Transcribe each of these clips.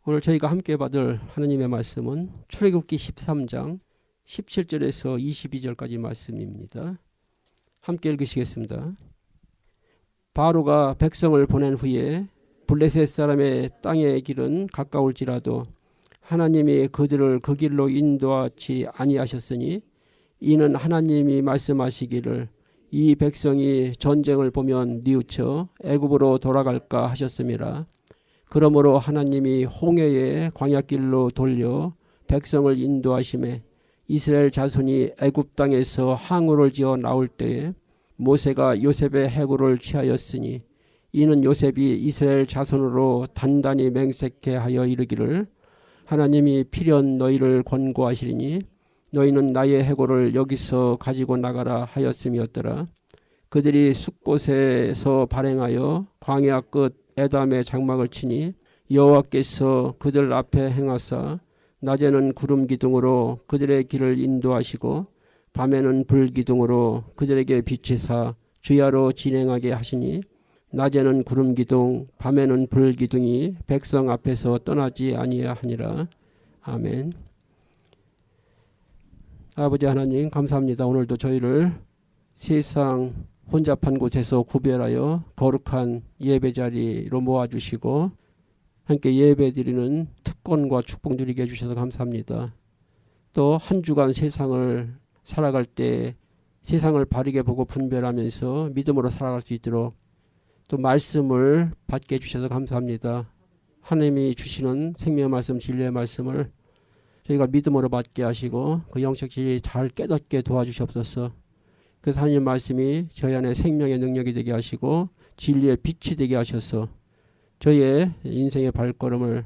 오늘 저희가 함께 받을 하나님의 말씀은 출애굽기 13장 17절에서 22절까지 말씀입니다. 함께 읽으시겠습니다. 바로가 백성을 보낸 후에 블레셋 사람의 땅의 길은 가까울지라도 하나님이 그들을 그 길로 인도하지 아니하셨으니 이는 하나님이 말씀하시기를 이 백성이 전쟁을 보면 뉘우쳐 애굽으로 돌아갈까 하셨음이라. 그러므로 하나님이 홍해의 광야길로 돌려 백성을 인도하심에 이스라엘 자손이 애굽 땅에서 항우를 지어 나올 때에 모세가 요셉의 해골을 취하였으니 이는 요셉이 이스라엘 자손으로 단단히 맹세케 하여 이르기를 하나님이 필연 너희를 권고하시리니 너희는 나의 해골을 여기서 가지고 나가라 하였음이었더라. 그들이 숫곳에서 발행하여 광야 끝 에담의 장막을 치니 여호와께서 그들 앞에 행하사 낮에는 구름 기둥으로 그들의 길을 인도하시고 밤에는 불 기둥으로 그들에게 비치사 주야로 진행하게 하시니 낮에는 구름 기둥 밤에는 불 기둥이 백성 앞에서 떠나지 아니하니라. 아멘. 아버지 하나님 감사합니다. 오늘도 저희를 세상 혼잡한 곳에서 구별하여 거룩한 예배 자리로 모아주시고 함께 예배 드리는 특권과 축복 누리게 해주셔서 감사합니다. 또 한 주간 세상을 살아갈 때 세상을 바르게 보고 분별하면서 믿음으로 살아갈 수 있도록 또 말씀을 받게 해주셔서 감사합니다. 하나님이 주시는 생명의 말씀, 진리의 말씀을 저희가 믿음으로 받게 하시고 그 영적 진리 잘 깨닫게 도와주시옵소서. 그래서 하나님 말씀이 저희 안에 생명의 능력이 되게 하시고 진리의 빛이 되게 하셔서 저희의 인생의 발걸음을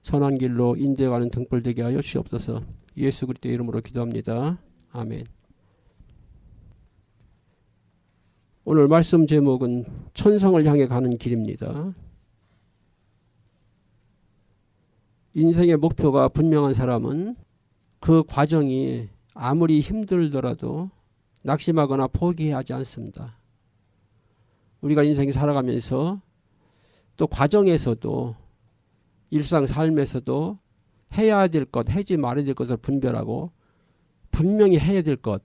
선한 길로 인도해가는 등불 되게 하여 주시옵소서. 예수 그리스도의 이름으로 기도합니다. 아멘. 오늘 말씀 제목은 천성을 향해 가는 길입니다. 인생의 목표가 분명한 사람은 그 과정이 아무리 힘들더라도 낙심하거나 포기하지 않습니다. 우리가 인생이 살아가면서 또 과정에서도 일상 삶에서도 해야 될 것, 하지 말아야 될 것을 분별하고 분명히 해야 될 것,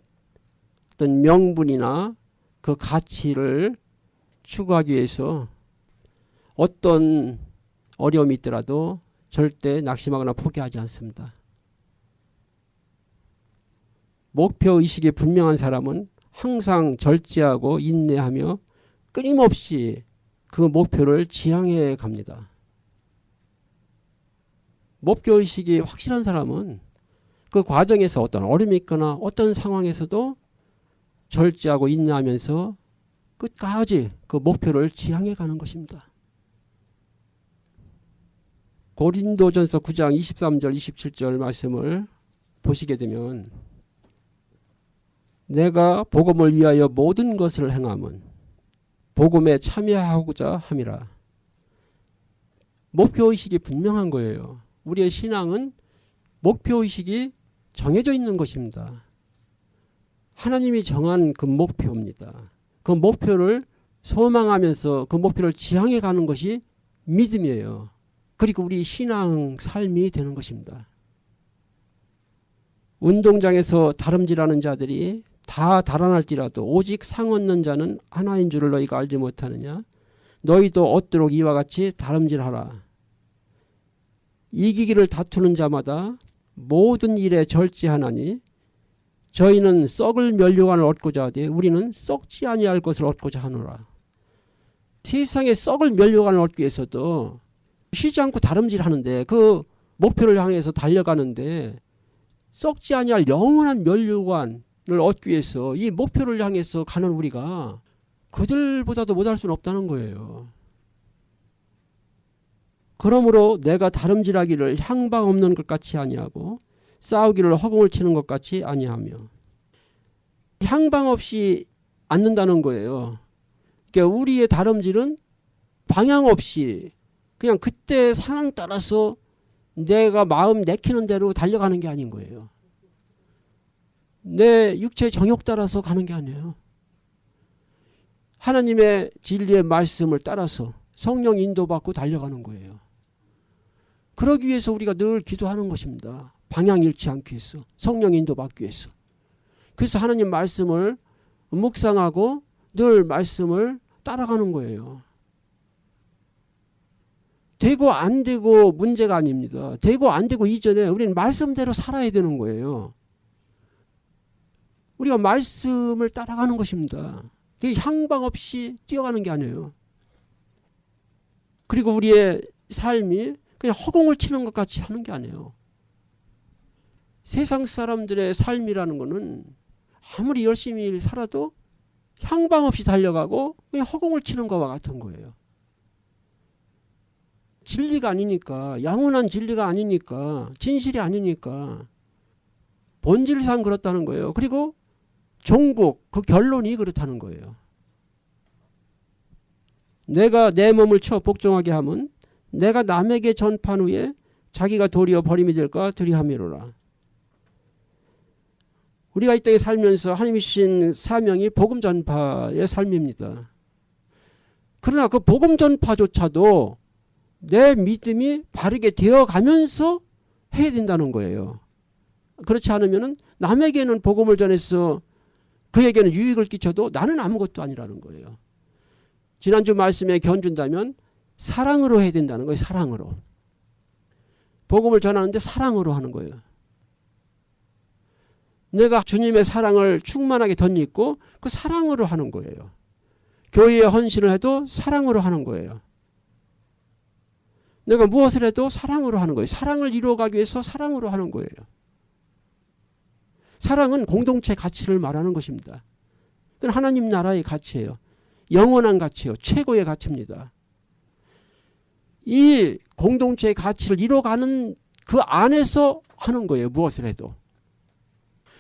어떤 명분이나 그 가치를 추구하기 위해서 어떤 어려움이 있더라도 절대 낙심하거나 포기하지 않습니다. 목표의식이 분명한 사람은 항상 절제하고 인내하며 끊임없이 그 목표를 지향해 갑니다. 목표의식이 확실한 사람은 그 과정에서 어떤 어려움이 있거나 어떤 상황에서도 절제하고 인내하면서 끝까지 그 목표를 지향해 가는 것입니다. 고린도전서 9장 23절 27절 말씀을 보시게 되면 내가 복음을 위하여 모든 것을 행함은 복음에 참여하고자 함이라. 목표의식이 분명한 거예요. 우리의 신앙은 목표의식이 정해져 있는 것입니다. 하나님이 정한 그 목표입니다. 그 목표를 소망하면서 그 목표를 지향해 가는 것이 믿음이에요. 그리고 우리 신앙 삶이 되는 것입니다. 운동장에서 다름질하는 자들이 다 달아날지라도 오직 상 얻는 자는 하나인 줄을 너희가 알지 못하느냐. 너희도 얻도록 이와 같이 다름질하라. 이기기를 다투는 자마다 모든 일에 절제하나니 저희는 썩을 면류관을 얻고자 하되 우리는 썩지 아니할 것을 얻고자 하노라. 세상에 썩을 면류관을 얻기 위해서도 쉬지 않고 다름질하는데 그 목표를 향해서 달려가는데 썩지 아니할 영원한 면류관을 얻기 위해서 이 목표를 향해서 가는 우리가 그들보다도 못할 수는 없다는 거예요. 그러므로 내가 다름질하기를 향방 없는 것 같이 아니하고 싸우기를 허공을 치는 것 같이 아니하며 향방 없이 앉는다는 거예요. 그러니까 우리의 다름질은 방향 없이 그냥 그때 상황 따라서 내가 마음 내키는 대로 달려가는 게 아닌 거예요. 내 육체 정욕 따라서 가는 게 아니에요. 하나님의 진리의 말씀을 따라서 성령 인도받고 달려가는 거예요. 그러기 위해서 우리가 늘 기도하는 것입니다. 방향 잃지 않기 위해서. 성령 인도 받기 위해서. 그래서 하나님 말씀을 묵상하고 늘 말씀을 따라가는 거예요. 되고 안 되고 문제가 아닙니다. 되고 안 되고 이전에 우리는 말씀대로 살아야 되는 거예요. 우리가 말씀을 따라가는 것입니다. 그게 향방 없이 뛰어가는 게 아니에요. 그리고 우리의 삶이 그냥 허공을 치는 것 같이 하는 게 아니에요. 세상 사람들의 삶이라는 거는 아무리 열심히 살아도 향방 없이 달려가고 그냥 허공을 치는 것과 같은 거예요. 진리가 아니니까, 영원한 진리가 아니니까, 진실이 아니니까 본질상 그렇다는 거예요. 그리고 종국, 그 결론이 그렇다는 거예요. 내가 내 몸을 쳐 복종하게 하면 내가 남에게 전판 후에 자기가 도리어 버림이 될까 두려함이로라. 우리가 이 땅에 살면서 하나님이 주신 사명이 복음 전파의 삶입니다. 그러나 그 복음 전파조차도 내 믿음이 바르게 되어가면서 해야 된다는 거예요. 그렇지 않으면 남에게는 복음을 전해서 그에게는 유익을 끼쳐도 나는 아무것도 아니라는 거예요. 지난주 말씀에 견준다면 사랑으로 해야 된다는 거예요. 사랑으로. 복음을 전하는데 사랑으로 하는 거예요. 내가 주님의 사랑을 충만하게 덧입고 그 사랑으로 하는 거예요. 교회에 헌신을 해도 사랑으로 하는 거예요. 내가 무엇을 해도 사랑으로 하는 거예요. 사랑을 이루어가기 위해서 사랑으로 하는 거예요. 사랑은 공동체 가치를 말하는 것입니다. 그건 하나님 나라의 가치예요. 영원한 가치예요. 최고의 가치입니다. 이 공동체의 가치를 이뤄가는 그 안에서 하는 거예요. 무엇을 해도.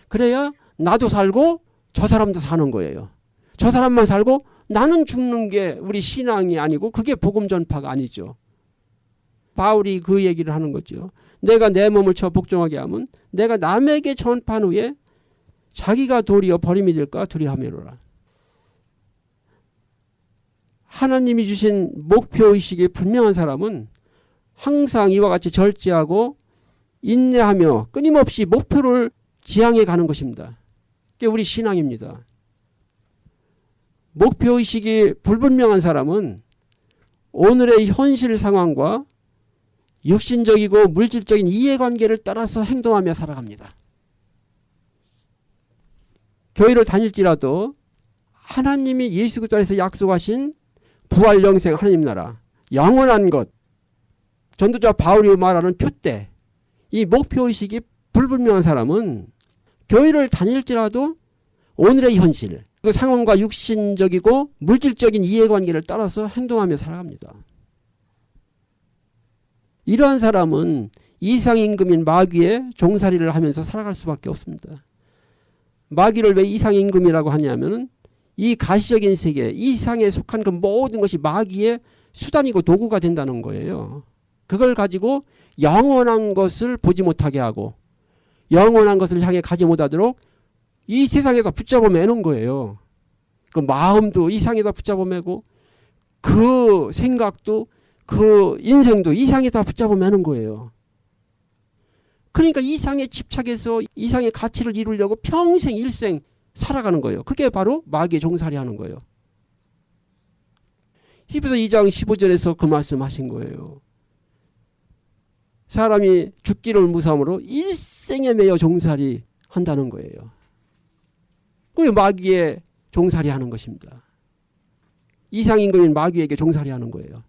그래야 나도 살고 저 사람도 사는 거예요. 저 사람만 살고 나는 죽는 게 우리 신앙이 아니고 그게 복음 전파가 아니죠. 바울이 그 얘기를 하는 거죠. 내가 내 몸을 쳐 복종하게 하면 내가 남에게 전파한 후에 자기가 도리어 버림이 될까 두려함이로라. 하나님이 주신 목표의식이 분명한 사람은 항상 이와 같이 절제하고 인내하며 끊임없이 목표를 지향해 가는 것입니다. 그게 우리 신앙입니다. 목표의식이 불분명한 사람은 오늘의 현실 상황과 육신적이고 물질적인 이해관계를 따라서 행동하며 살아갑니다. 교회를 다닐지라도 하나님이 예수 그리스도 안에서 약속하신 부활 영생 하나님 나라 영원한 것 전도자 바울이 말하는 표대 이 목표의식이 불분명한 사람은 교회를 다닐지라도 오늘의 현실 그 상황과 육신적이고 물질적인 이해관계를 따라서 행동하며 살아갑니다. 이러한 사람은 이상임금인 마귀의 종살이를 하면서 살아갈 수밖에 없습니다. 마귀를 왜 이상임금이라고 하냐면은 이 가시적인 세계, 이 세상에 속한 그 모든 것이 마귀의 수단이고 도구가 된다는 거예요. 그걸 가지고 영원한 것을 보지 못하게 하고 영원한 것을 향해 가지 못하도록 이 세상에다 붙잡아 매는 거예요. 그 마음도 이 세상에다 붙잡아 매고 그 생각도 그 인생도 이 세상에다 붙잡아 매는 거예요. 그러니까 이 세상에 집착해서 이 세상의 가치를 이루려고 평생 일생 살아가는 거예요. 그게 바로 마귀의 종살이 하는 거예요. 히브리서 2장 15절에서 그 말씀하신 거예요. 사람이 죽기를 무서움으로 일생에 매여 종살이 한다는 거예요. 그게 마귀의 종살이 하는 것입니다. 이상임금인 마귀에게 종살이 하는 거예요.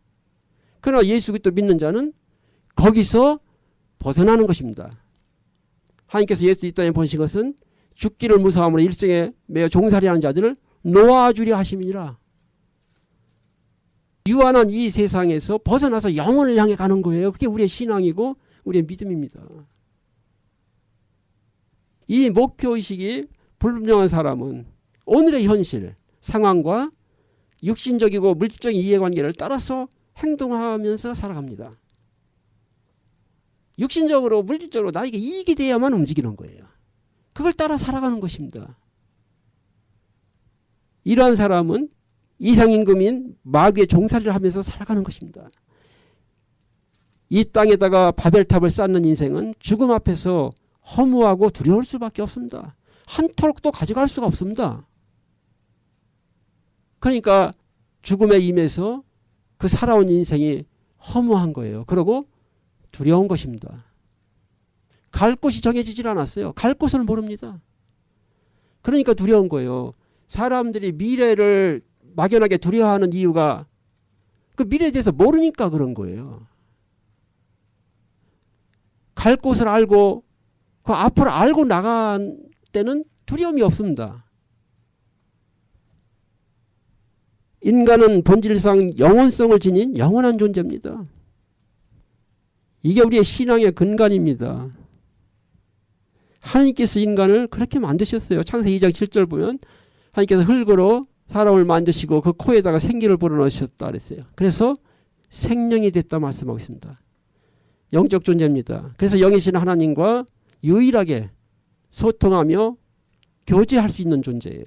그러나 예수 그리스도 믿는 자는 거기서 벗어나는 것입니다. 하나님께서 예수 이 땅에 보내신 것은 죽기를 무서움으로 일생에 매여 종살이하는 자들을 놓아주려 하심이니라. 유한한 이 세상에서 벗어나서 영혼을 향해 가는 거예요. 그게 우리의 신앙이고 우리의 믿음입니다. 이 목표의식이 불분명한 사람은 오늘의 현실, 상황과 육신적이고 물질적인 이해관계를 따라서 행동하면서 살아갑니다. 육신적으로 물질적으로 나에게 이익이 돼야만 움직이는 거예요. 그걸 따라 살아가는 것입니다. 이러한 사람은 이상임금인 마귀의 종살이를 하면서 살아가는 것입니다. 이 땅에다가 바벨탑을 쌓는 인생은 죽음 앞에서 허무하고 두려울 수밖에 없습니다. 한 톨도 가져갈 수가 없습니다. 그러니까 죽음에 임해서 그 살아온 인생이 허무한 거예요. 그리고 두려운 것입니다. 갈 곳이 정해지질 않았어요. 갈 곳을 모릅니다. 그러니까 두려운 거예요. 사람들이 미래를 막연하게 두려워하는 이유가 그 미래에 대해서 모르니까 그런 거예요. 갈 곳을 알고 그 앞을 알고 나간 때는 두려움이 없습니다. 인간은 본질상 영원성을 지닌 영원한 존재입니다. 이게 우리의 신앙의 근간입니다. 하나님께서 인간을 그렇게 만드셨어요. 창세기 2장 7절 보면 하나님께서 흙으로 사람을 만드시고 그 코에다가 생기를 불어넣으셨다 그랬어요. 그래서 생명이 됐다 말씀하고 있습니다. 영적 존재입니다. 그래서 영이신 하나님과 유일하게 소통하며 교제할 수 있는 존재예요.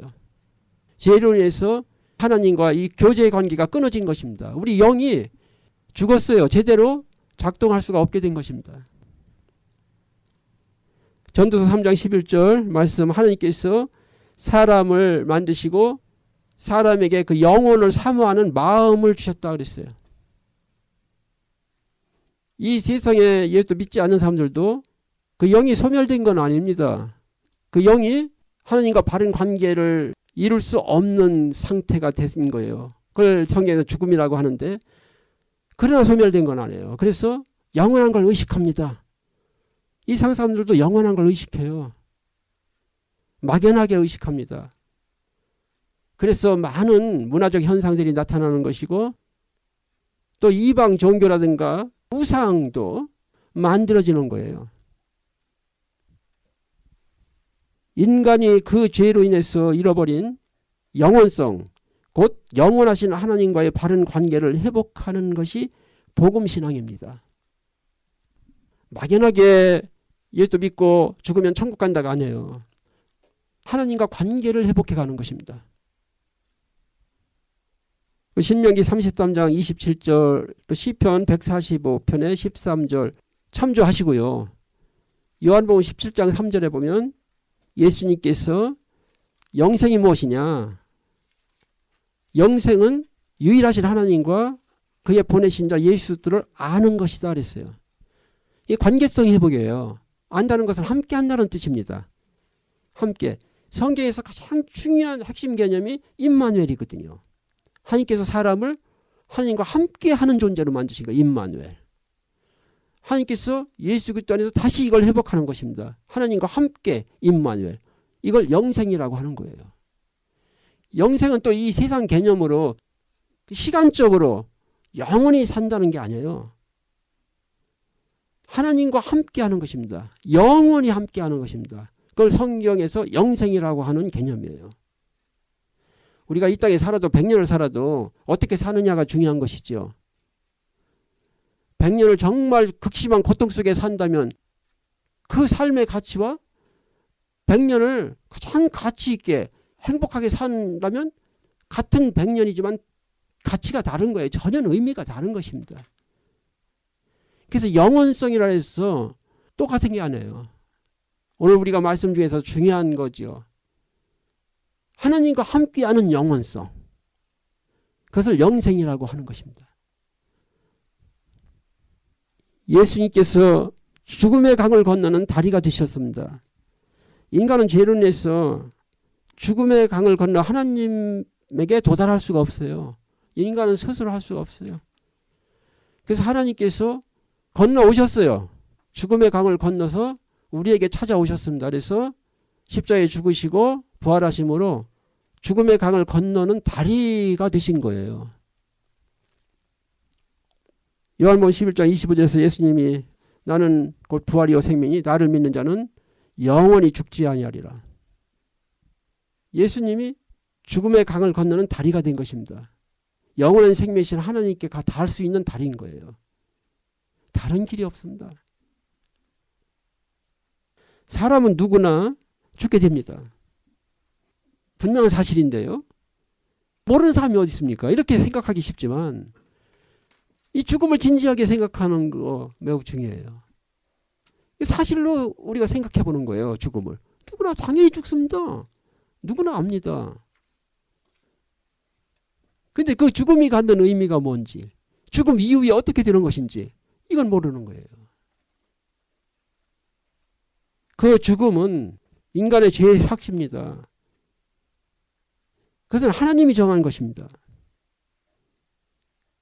죄로 인해서 하나님과 이 교제의 관계가 끊어진 것입니다. 우리 영이 죽었어요. 제대로 작동할 수가 없게 된 것입니다. 전도서 3장 11절 말씀, 하나님께서 사람을 만드시고 사람에게 그 영혼을 사모하는 마음을 주셨다 그랬어요. 이 세상에 예수 믿지 않는 사람들도 그 영이 소멸된 건 아닙니다. 그 영이 하나님과 바른 관계를 이룰 수 없는 상태가 된 거예요. 그걸 성경에서 죽음이라고 하는데, 그러나 소멸된 건 아니에요. 그래서 영원한 걸 의식합니다. 이 세상 사람들도 영원한 걸 의식해요. 막연하게 의식합니다. 그래서 많은 문화적 현상들이 나타나는 것이고, 또 이방 종교라든가 우상도 만들어지는 거예요. 인간이 그 죄로 인해서 잃어버린 영원성, 곧 영원하신 하나님과의 바른 관계를 회복하는 것이 복음신앙입니다. 막연하게 예수 믿고 죽으면 천국 간다가 아니에요. 하나님과 관계를 회복해 가는 것입니다. 신명기 33장 27절, 시편 145편의 13절 참조하시고요. 요한복음 17장 3절에 보면 예수님께서 영생이 무엇이냐? 영생은 유일하신 하나님과 그의 보내신 자 예수들을 아는 것이다 그랬어요. 이 관계성 회복이에요. 안다는 것은 함께 한다는 뜻입니다. 함께. 성경에서 가장 중요한 핵심 개념이 임마누엘이거든요. 하나님께서 사람을 하나님과 함께 하는 존재로 만드신 거예요. 임마누엘. 하나님께서 예수 그리스도 안에서 다시 이걸 회복하는 것입니다. 하나님과 함께 임마누엘. 이걸 영생이라고 하는 거예요. 영생은 또 이 세상 개념으로 시간적으로 영원히 산다는 게 아니에요. 하나님과 함께 하는 것입니다. 영원히 함께 하는 것입니다. 그걸 성경에서 영생이라고 하는 개념이에요. 우리가 이 땅에 살아도 100년을 살아도 어떻게 사느냐가 중요한 것이죠. 100년을 정말 극심한 고통 속에 산다면 그 삶의 가치와 100년을 가장 가치 있게 행복하게 산다면 같은 100년이지만 가치가 다른 거예요. 전혀 의미가 다른 것입니다. 그래서 영원성이라 해서 똑같은 게 아니에요. 오늘 우리가 말씀 중에서 중요한 거죠. 하나님과 함께하는 영원성. 그것을 영생이라고 하는 것입니다. 예수님께서 죽음의 강을 건너는 다리가 되셨습니다. 인간은 죄로 인해서 죽음의 강을 건너 하나님에게 도달할 수가 없어요. 인간은 스스로 할 수가 없어요. 그래서 하나님께서 건너오셨어요. 죽음의 강을 건너서 우리에게 찾아오셨습니다. 그래서 십자가에 죽으시고 부활하심으로 죽음의 강을 건너는 다리가 되신 거예요. 요한복음 11장 25절에서 예수님이 나는 곧 부활이요 생명이 나를 믿는 자는 영원히 죽지 아니하리라. 예수님이 죽음의 강을 건너는 다리가 된 것입니다. 영원한 생명이신 하나님께 닿을 수 있는 다리인 거예요. 다른 길이 없습니다. 사람은 누구나 죽게 됩니다. 분명한 사실인데요. 모르는 사람이 어디 있습니까? 이렇게 생각하기 쉽지만 이 죽음을 진지하게 생각하는 거 매우 중요해요. 사실로 우리가 생각해 보는 거예요. 죽음을. 누구나 당연히 죽습니다. 누구나 압니다. 근데 그 죽음이 갖는 의미가 뭔지, 죽음 이후에 어떻게 되는 것인지 이건 모르는 거예요. 그 죽음은 인간의 죄의 삭시입니다. 그것은 하나님이 정한 것입니다.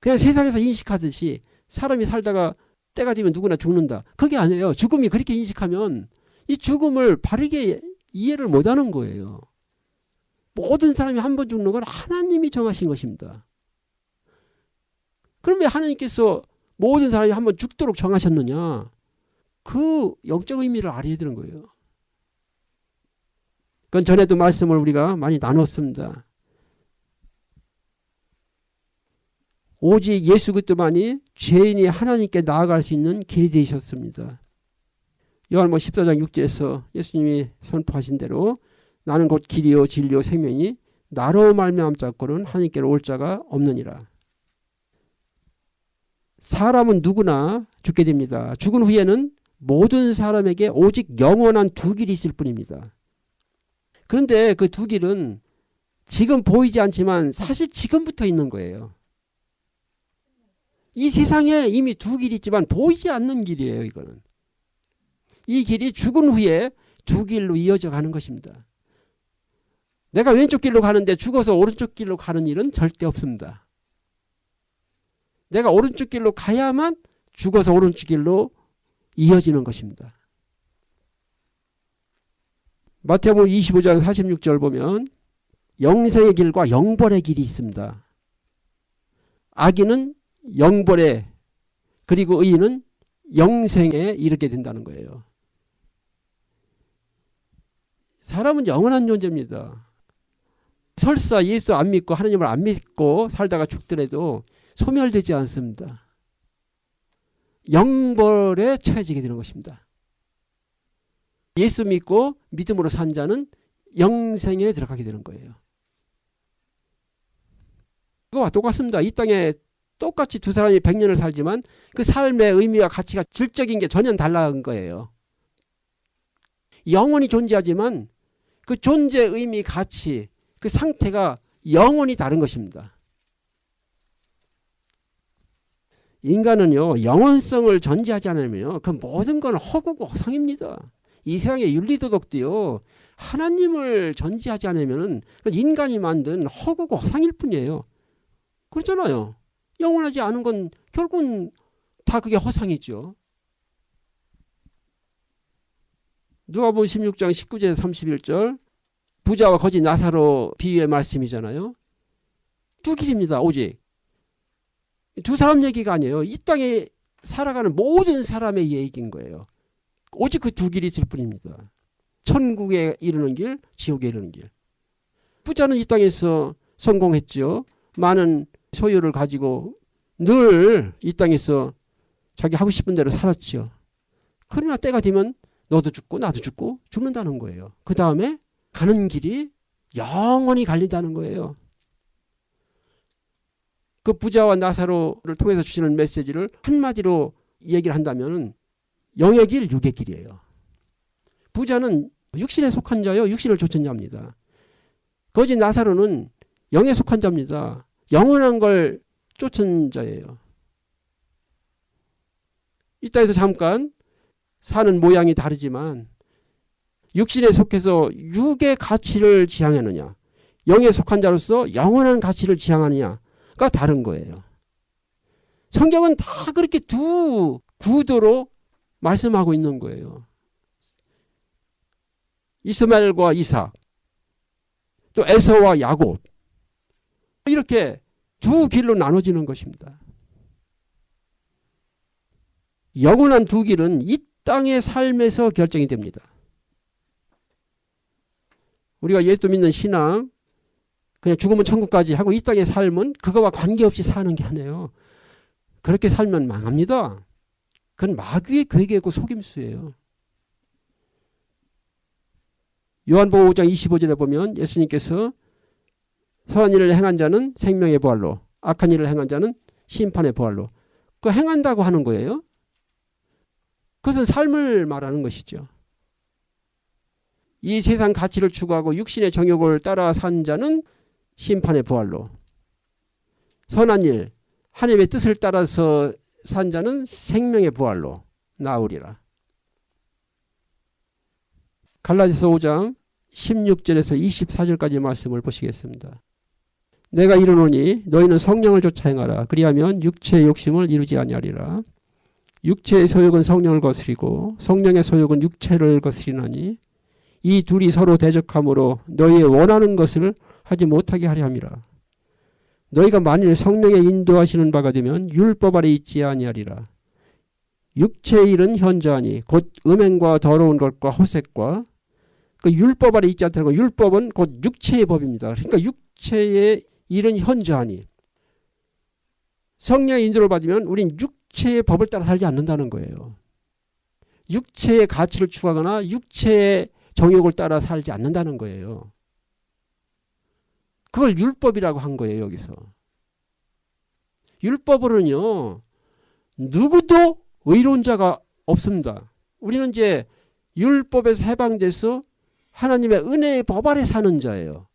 그냥 세상에서 인식하듯이 사람이 살다가 때가 되면 누구나 죽는다. 그게 아니에요. 죽음이 그렇게 인식하면 이 죽음을 바르게 이해를 못하는 거예요. 모든 사람이 한 번 죽는 건 하나님이 정하신 것입니다. 그럼 왜 하나님께서 모든 사람이 한 번 죽도록 정하셨느냐? 그 영적 의미를 알아야 되는 거예요. 그건 전에도 말씀을 우리가 많이 나눴습니다. 오직 예수 그리스도만이 죄인이 하나님께 나아갈 수 있는 길이 되셨습니다. 요한복음 14장 6절에서 예수님이 선포하신 대로 나는 곧 길이요 진리요 생명이 나로 말미암지 않고는 하나님께로 올 자가 없느니라. 사람은 누구나 죽게 됩니다. 죽은 후에는 모든 사람에게 오직 영원한 두 길이 있을 뿐입니다. 그런데 그 두 길은 지금 보이지 않지만 사실 지금부터 있는 거예요. 이 세상에 이미 두 길이 있지만 보이지 않는 길이에요. 이거는. 이 길이 죽은 후에 두 길로 이어져 가는 것입니다. 내가 왼쪽 길로 가는데 죽어서 오른쪽 길로 가는 일은 절대 없습니다. 내가 오른쪽 길로 가야만 죽어서 오른쪽 길로 이어지는 것입니다. 마태복음 25장 46절 보면 영생의 길과 영벌의 길이 있습니다. 악인은 영벌에 그리고 의인은 영생에 이르게 된다는 거예요. 사람은 영원한 존재입니다. 설사 예수 안 믿고 하나님을 안 믿고 살다가 죽더라도 소멸되지 않습니다. 영벌에 처해지게 되는 것입니다. 예수 믿고 믿음으로 산 자는 영생에 들어가게 되는 거예요. 그거와 똑같습니다. 이 땅에 똑같이 두 사람이 100년을 살지만 그 삶의 의미와 가치가 질적인 게 전혀 달라진 거예요. 영원히 존재하지만 그 존재 의미, 가치, 그 상태가 영원히 다른 것입니다. 인간은요, 영원성을 전제하지 않으면요, 그 모든 건 허구고 허상입니다. 이 세상의 윤리도덕도요, 하나님을 전제하지 않으면 인간이 만든 허구고 허상일 뿐이에요. 그렇잖아요. 영원하지 않은 건 결국은 다 그게 허상이죠. 누가복음 16장 19절에서 31절 부자와 거지 나사로 비유의 말씀이잖아요. 두 길입니다. 오직. 두 사람 얘기가 아니에요. 이 땅에 살아가는 모든 사람의 얘기인 거예요. 오직 그 두 길이 있을 뿐입니다. 천국에 이르는 길, 지옥에 이르는 길. 부자는 이 땅에서 성공했죠. 많은 소유를 가지고 늘 이 땅에서 자기 하고 싶은 대로 살았죠. 그러나 때가 되면 너도 죽고 나도 죽고 죽는다는 거예요. 그 다음에 가는 길이 영원히 갈린다는 거예요. 그 부자와 나사로를 통해서 주시는 메시지를 한마디로 얘기를 한다면 영의 길, 육의 길이에요. 부자는 육신에 속한 자요, 육신을 좇은 자입니다. 거지 나사로는 영에 속한 자입니다. 영원한 걸 쫓은 자예요. 이 땅에서 잠깐 사는 모양이 다르지만 육신에 속해서 육의 가치를 지향하느냐, 영에 속한 자로서 영원한 가치를 지향하느냐가 다른 거예요. 성경은 다 그렇게 두 구도로 말씀하고 있는 거예요. 이스마엘과 이삭, 또 에서와 야곱, 이렇게 두 길로 나눠지는 것입니다. 영원한 두 길은 이 땅의 삶에서 결정이 됩니다. 우리가 예수 믿는 신앙, 그냥 죽으면 천국까지 하고 이 땅의 삶은 그거와 관계없이 사는 게 아니에요. 그렇게 살면 망합니다. 그건 마귀의 괴계고 속임수예요. 요한복음 5장 25절에 보면 예수님께서 선한 일을 행한 자는 생명의 부활로, 악한 일을 행한 자는 심판의 부활로, 그 행한다고 하는 거예요. 그것은 삶을 말하는 것이죠. 이 세상 가치를 추구하고 육신의 정욕을 따라 산 자는 심판의 부활로, 선한 일, 하나님의 뜻을 따라서 산 자는 생명의 부활로 나으리라. 갈라디아서 5장 16절에서 24절까지 말씀을 보시겠습니다. 내가 이르노니 너희는 성령을 쫓아 행하라. 그리하면 육체의 욕심을 이루지 아니하리라. 육체의 소욕은 성령을 거스리고 성령의 소욕은 육체를 거스리나니 이 둘이 서로 대적함으로 너희의 원하는 것을 하지 못하게 하려 함이라. 너희가 만일 성령의 인도하시는 바가 되면 율법 아래 있지 아니하리라. 육체의 일은 현저하니 곧 음행과 더러운 것과 호색과, 그 율법 아래 있지 않다는 건, 율법은 곧 육체의 법입니다. 그러니까 육체의 일은 현저하니, 성령의 인도를 받으면 우린 육체의 법을 따라 살지 않는다는 거예요. 육체의 가치를 추구하거나 육체의 정욕을 따라 살지 않는다는 거예요. 그걸 율법이라고 한 거예요, 여기서. 율법으로는요, 누구도 의로운 자가 없습니다. 우리는 이제 율법에서 해방돼서 하나님의 은혜의 법 아래 사는 자예요.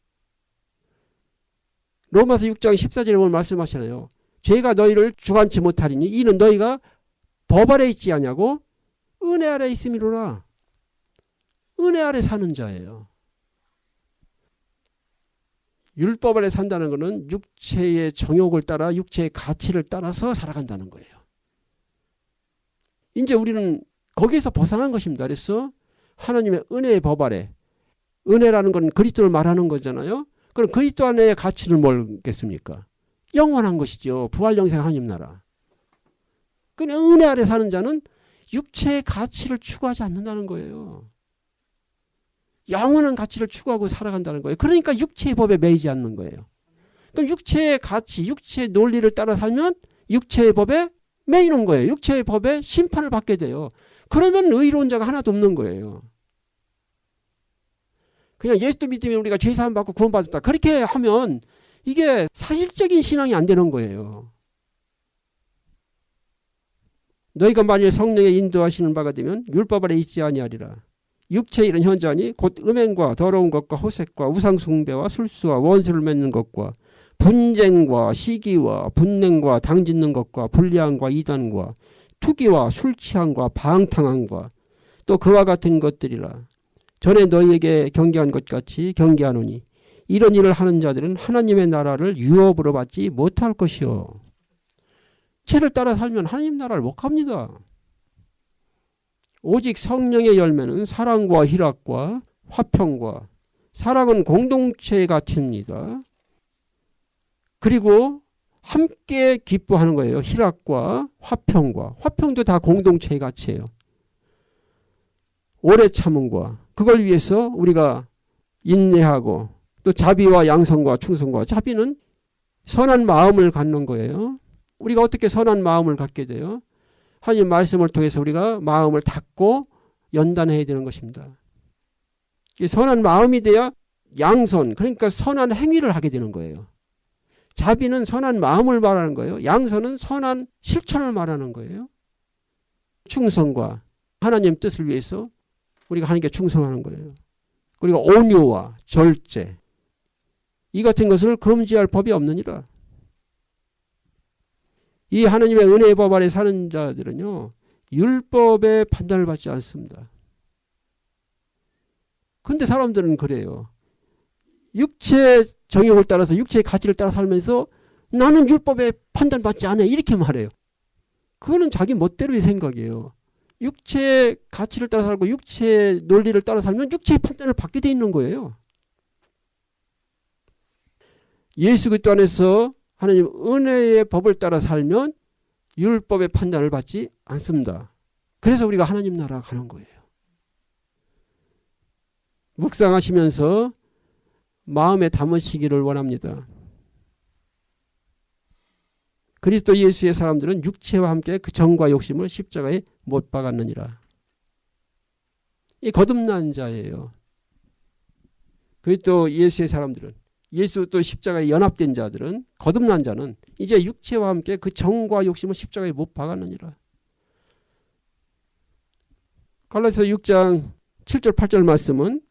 로마서 6장 14절에 보면 말씀하시잖아요. 죄가 너희를 주관치 못하리니 이는 너희가 법 아래 있지 아니하고 은혜 아래 있음이로라. 은혜 아래 사는 자예요. 율법 아래 산다는 것은 육체의 정욕을 따라 육체의 가치를 따라서 살아간다는 거예요. 이제 우리는 거기에서 벗어난 것입니다. 그래서 하나님의 은혜의 법 아래, 은혜라는 건 그리스도를 말하는 거잖아요. 그럼 그리스도 안에의 가치는 뭘겠습니까? 영원한 것이죠. 부활 영생 하나님 나라. 그냥 은혜 아래 사는 자는 육체의 가치를 추구하지 않는다는 거예요. 영원한 가치를 추구하고 살아간다는 거예요. 그러니까 육체의 법에 매이지 않는 거예요. 그럼 육체의 가치, 육체의 논리를 따라 살면 육체의 법에 매이는 거예요. 육체의 법에 심판을 받게 돼요. 그러면 의로운 자가 하나도 없는 거예요. 그냥 예수도 믿으면 우리가 죄사함 받고 구원받았다. 그렇게 하면 이게 사실적인 신앙이 안 되는 거예요. 너희가 만일 성령의 인도하시는 바가 되면 율법 아래 있지 아니하리라. 육체의 일은 현저하니 곧 음행과 더러운 것과 호색과 우상숭배와 술수와 원수를 맺는 것과 분쟁과 시기와 분냉과 당짓는 것과 불리함과 이단과 투기와 술취함과 방탕함과 또 그와 같은 것들이라. 전에 너희에게 경계한 것 같이 경계하노니 이런 일을 하는 자들은 하나님의 나라를 유업으로 받지 못할 것이요. 죄를 따라 살면 하나님 나라를 못 갑니다. 오직 성령의 열매는 사랑과 희락과 화평과, 사랑은 공동체 같습니다. 그리고 함께 기뻐하는 거예요. 희락과 화평과. 화평도 다 공동체의 가치예요. 오래 참음과, 그걸 위해서 우리가 인내하고, 또 자비와 양성과 충성과, 자비는 선한 마음을 갖는 거예요. 우리가 어떻게 선한 마음을 갖게 돼요? 하나님 말씀을 통해서 우리가 마음을 닫고 연단해야 되는 것입니다. 선한 마음이 돼야 양선, 그러니까 선한 행위를 하게 되는 거예요. 자비는 선한 마음을 말하는 거예요. 양선은 선한 실천을 말하는 거예요. 충성과, 하나님 뜻을 위해서 우리가 하나님께 충성하는 거예요. 그리고 온유와 절제, 이 같은 것을 금지할 법이 없느니라. 이 하나님의 은혜의 법 아래 사는 자들은요, 율법의 판단을 받지 않습니다. 그런데 사람들은 그래요. 육체의 정욕을 따라서, 육체의 가치를 따라 살면서 나는 율법에 판단받지 않아, 이렇게 말해요. 그거는 자기 멋대로의 생각이에요. 육체의 가치를 따라 살고 육체의 논리를 따라 살면 육체의 판단을 받게 돼 있는 거예요. 예수 그리스도 안에서 하나님 은혜의 법을 따라 살면 율법의 판단을 받지 않습니다. 그래서 우리가 하나님 나라 가는 거예요. 묵상하시면서 마음에 담으시기를 원합니다. 그리스도 예수의 사람들은 육체와 함께 그 정과 욕심을 십자가에 못 박았느니라. 이 거듭난 자예요. 그리스도 예수의 사람들은 예수 또 십자가에 연합된 자들은, 거듭난 자는 이제 육체와 함께 그 정과 욕심을 십자가에 못 박았느니라. 갈라디아서 6장 7절 8절 말씀은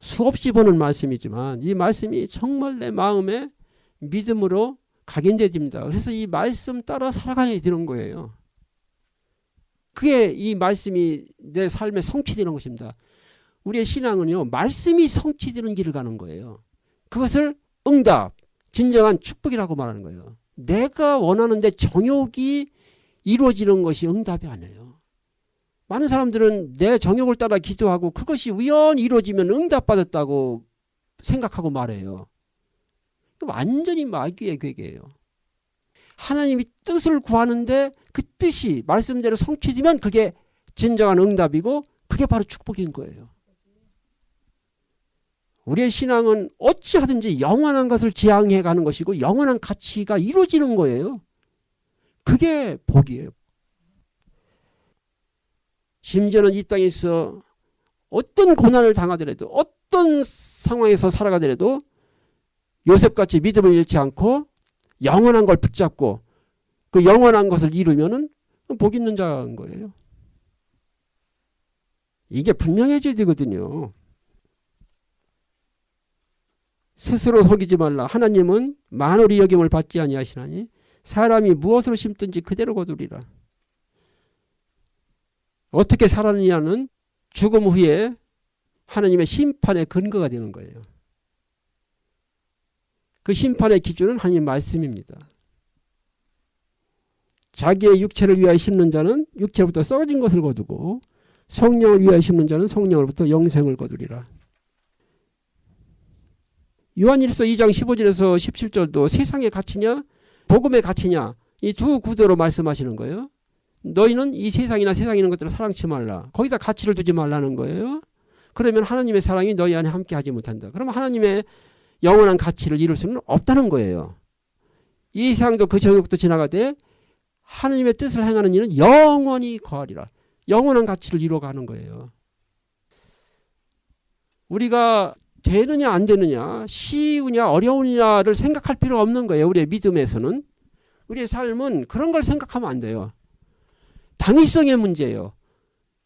수없이 보는 말씀이지만 이 말씀이 정말 내 마음에 믿음으로 각인됩니다. 그래서 이 말씀 따라 살아가야 되는 거예요. 그게 이 말씀이 내 삶에 성취되는 것입니다. 우리의 신앙은요, 말씀이 성취되는 길을 가는 거예요. 그것을 응답, 진정한 축복이라고 말하는 거예요. 내가 원하는데 정욕이 이루어지는 것이 응답이 아니에요. 많은 사람들은 내 정욕을 따라 기도하고 그것이 우연히 이루어지면 응답받았다고 생각하고 말해요. 완전히 마귀의 괴계예요. 하나님이 뜻을 구하는데 그 뜻이 말씀대로 성취되면 그게 진정한 응답이고 그게 바로 축복인 거예요. 우리의 신앙은 어찌하든지 영원한 것을 지향해 가는 것이고 영원한 가치가 이루어지는 거예요. 그게 복이에요. 심지어는 이 땅에서 어떤 고난을 당하더라도 어떤 상황에서 살아가더라도 요셉같이 믿음을 잃지 않고 영원한 걸 붙잡고 그 영원한 것을 이루면은 복 있는 자인 거예요. 이게 분명해져야 되거든요. 스스로 속이지 말라. 하나님은 만홀히 여김을 받지 아니하시나니 사람이 무엇으로 심든지 그대로 거두리라. 어떻게 살았느냐는 죽음 후에 하나님의 심판의 근거가 되는 거예요. 그 심판의 기준은 하나님 말씀입니다. 자기의 육체를 위하여 심는 자는 육체로부터 썩어진 것을 거두고 성령을 위하여 심는 자는 성령으로부터 영생을 거두리라. 요한일서 2장 15절에서 17절도 세상의 가치냐 복음의 가치냐 이 두 구도로 말씀하시는 거예요. 너희는 이 세상이나 세상에 있는 것들을 사랑치 말라. 거기다 가치를 두지 말라는 거예요. 그러면 하나님의 사랑이 너희 안에 함께 하지 못한다. 그러면 하나님의 영원한 가치를 이룰 수는 없다는 거예요. 이 세상도 그 정욕도 지나가되 하나님의 뜻을 행하는 이는 영원히 거하리라. 영원한 가치를 이루어가는 거예요. 우리가 되느냐 안 되느냐 쉬우냐 어려우냐를 생각할 필요 없는 거예요. 우리의 믿음에서는. 우리의 삶은 그런 걸 생각하면 안 돼요. 당위성의 문제예요.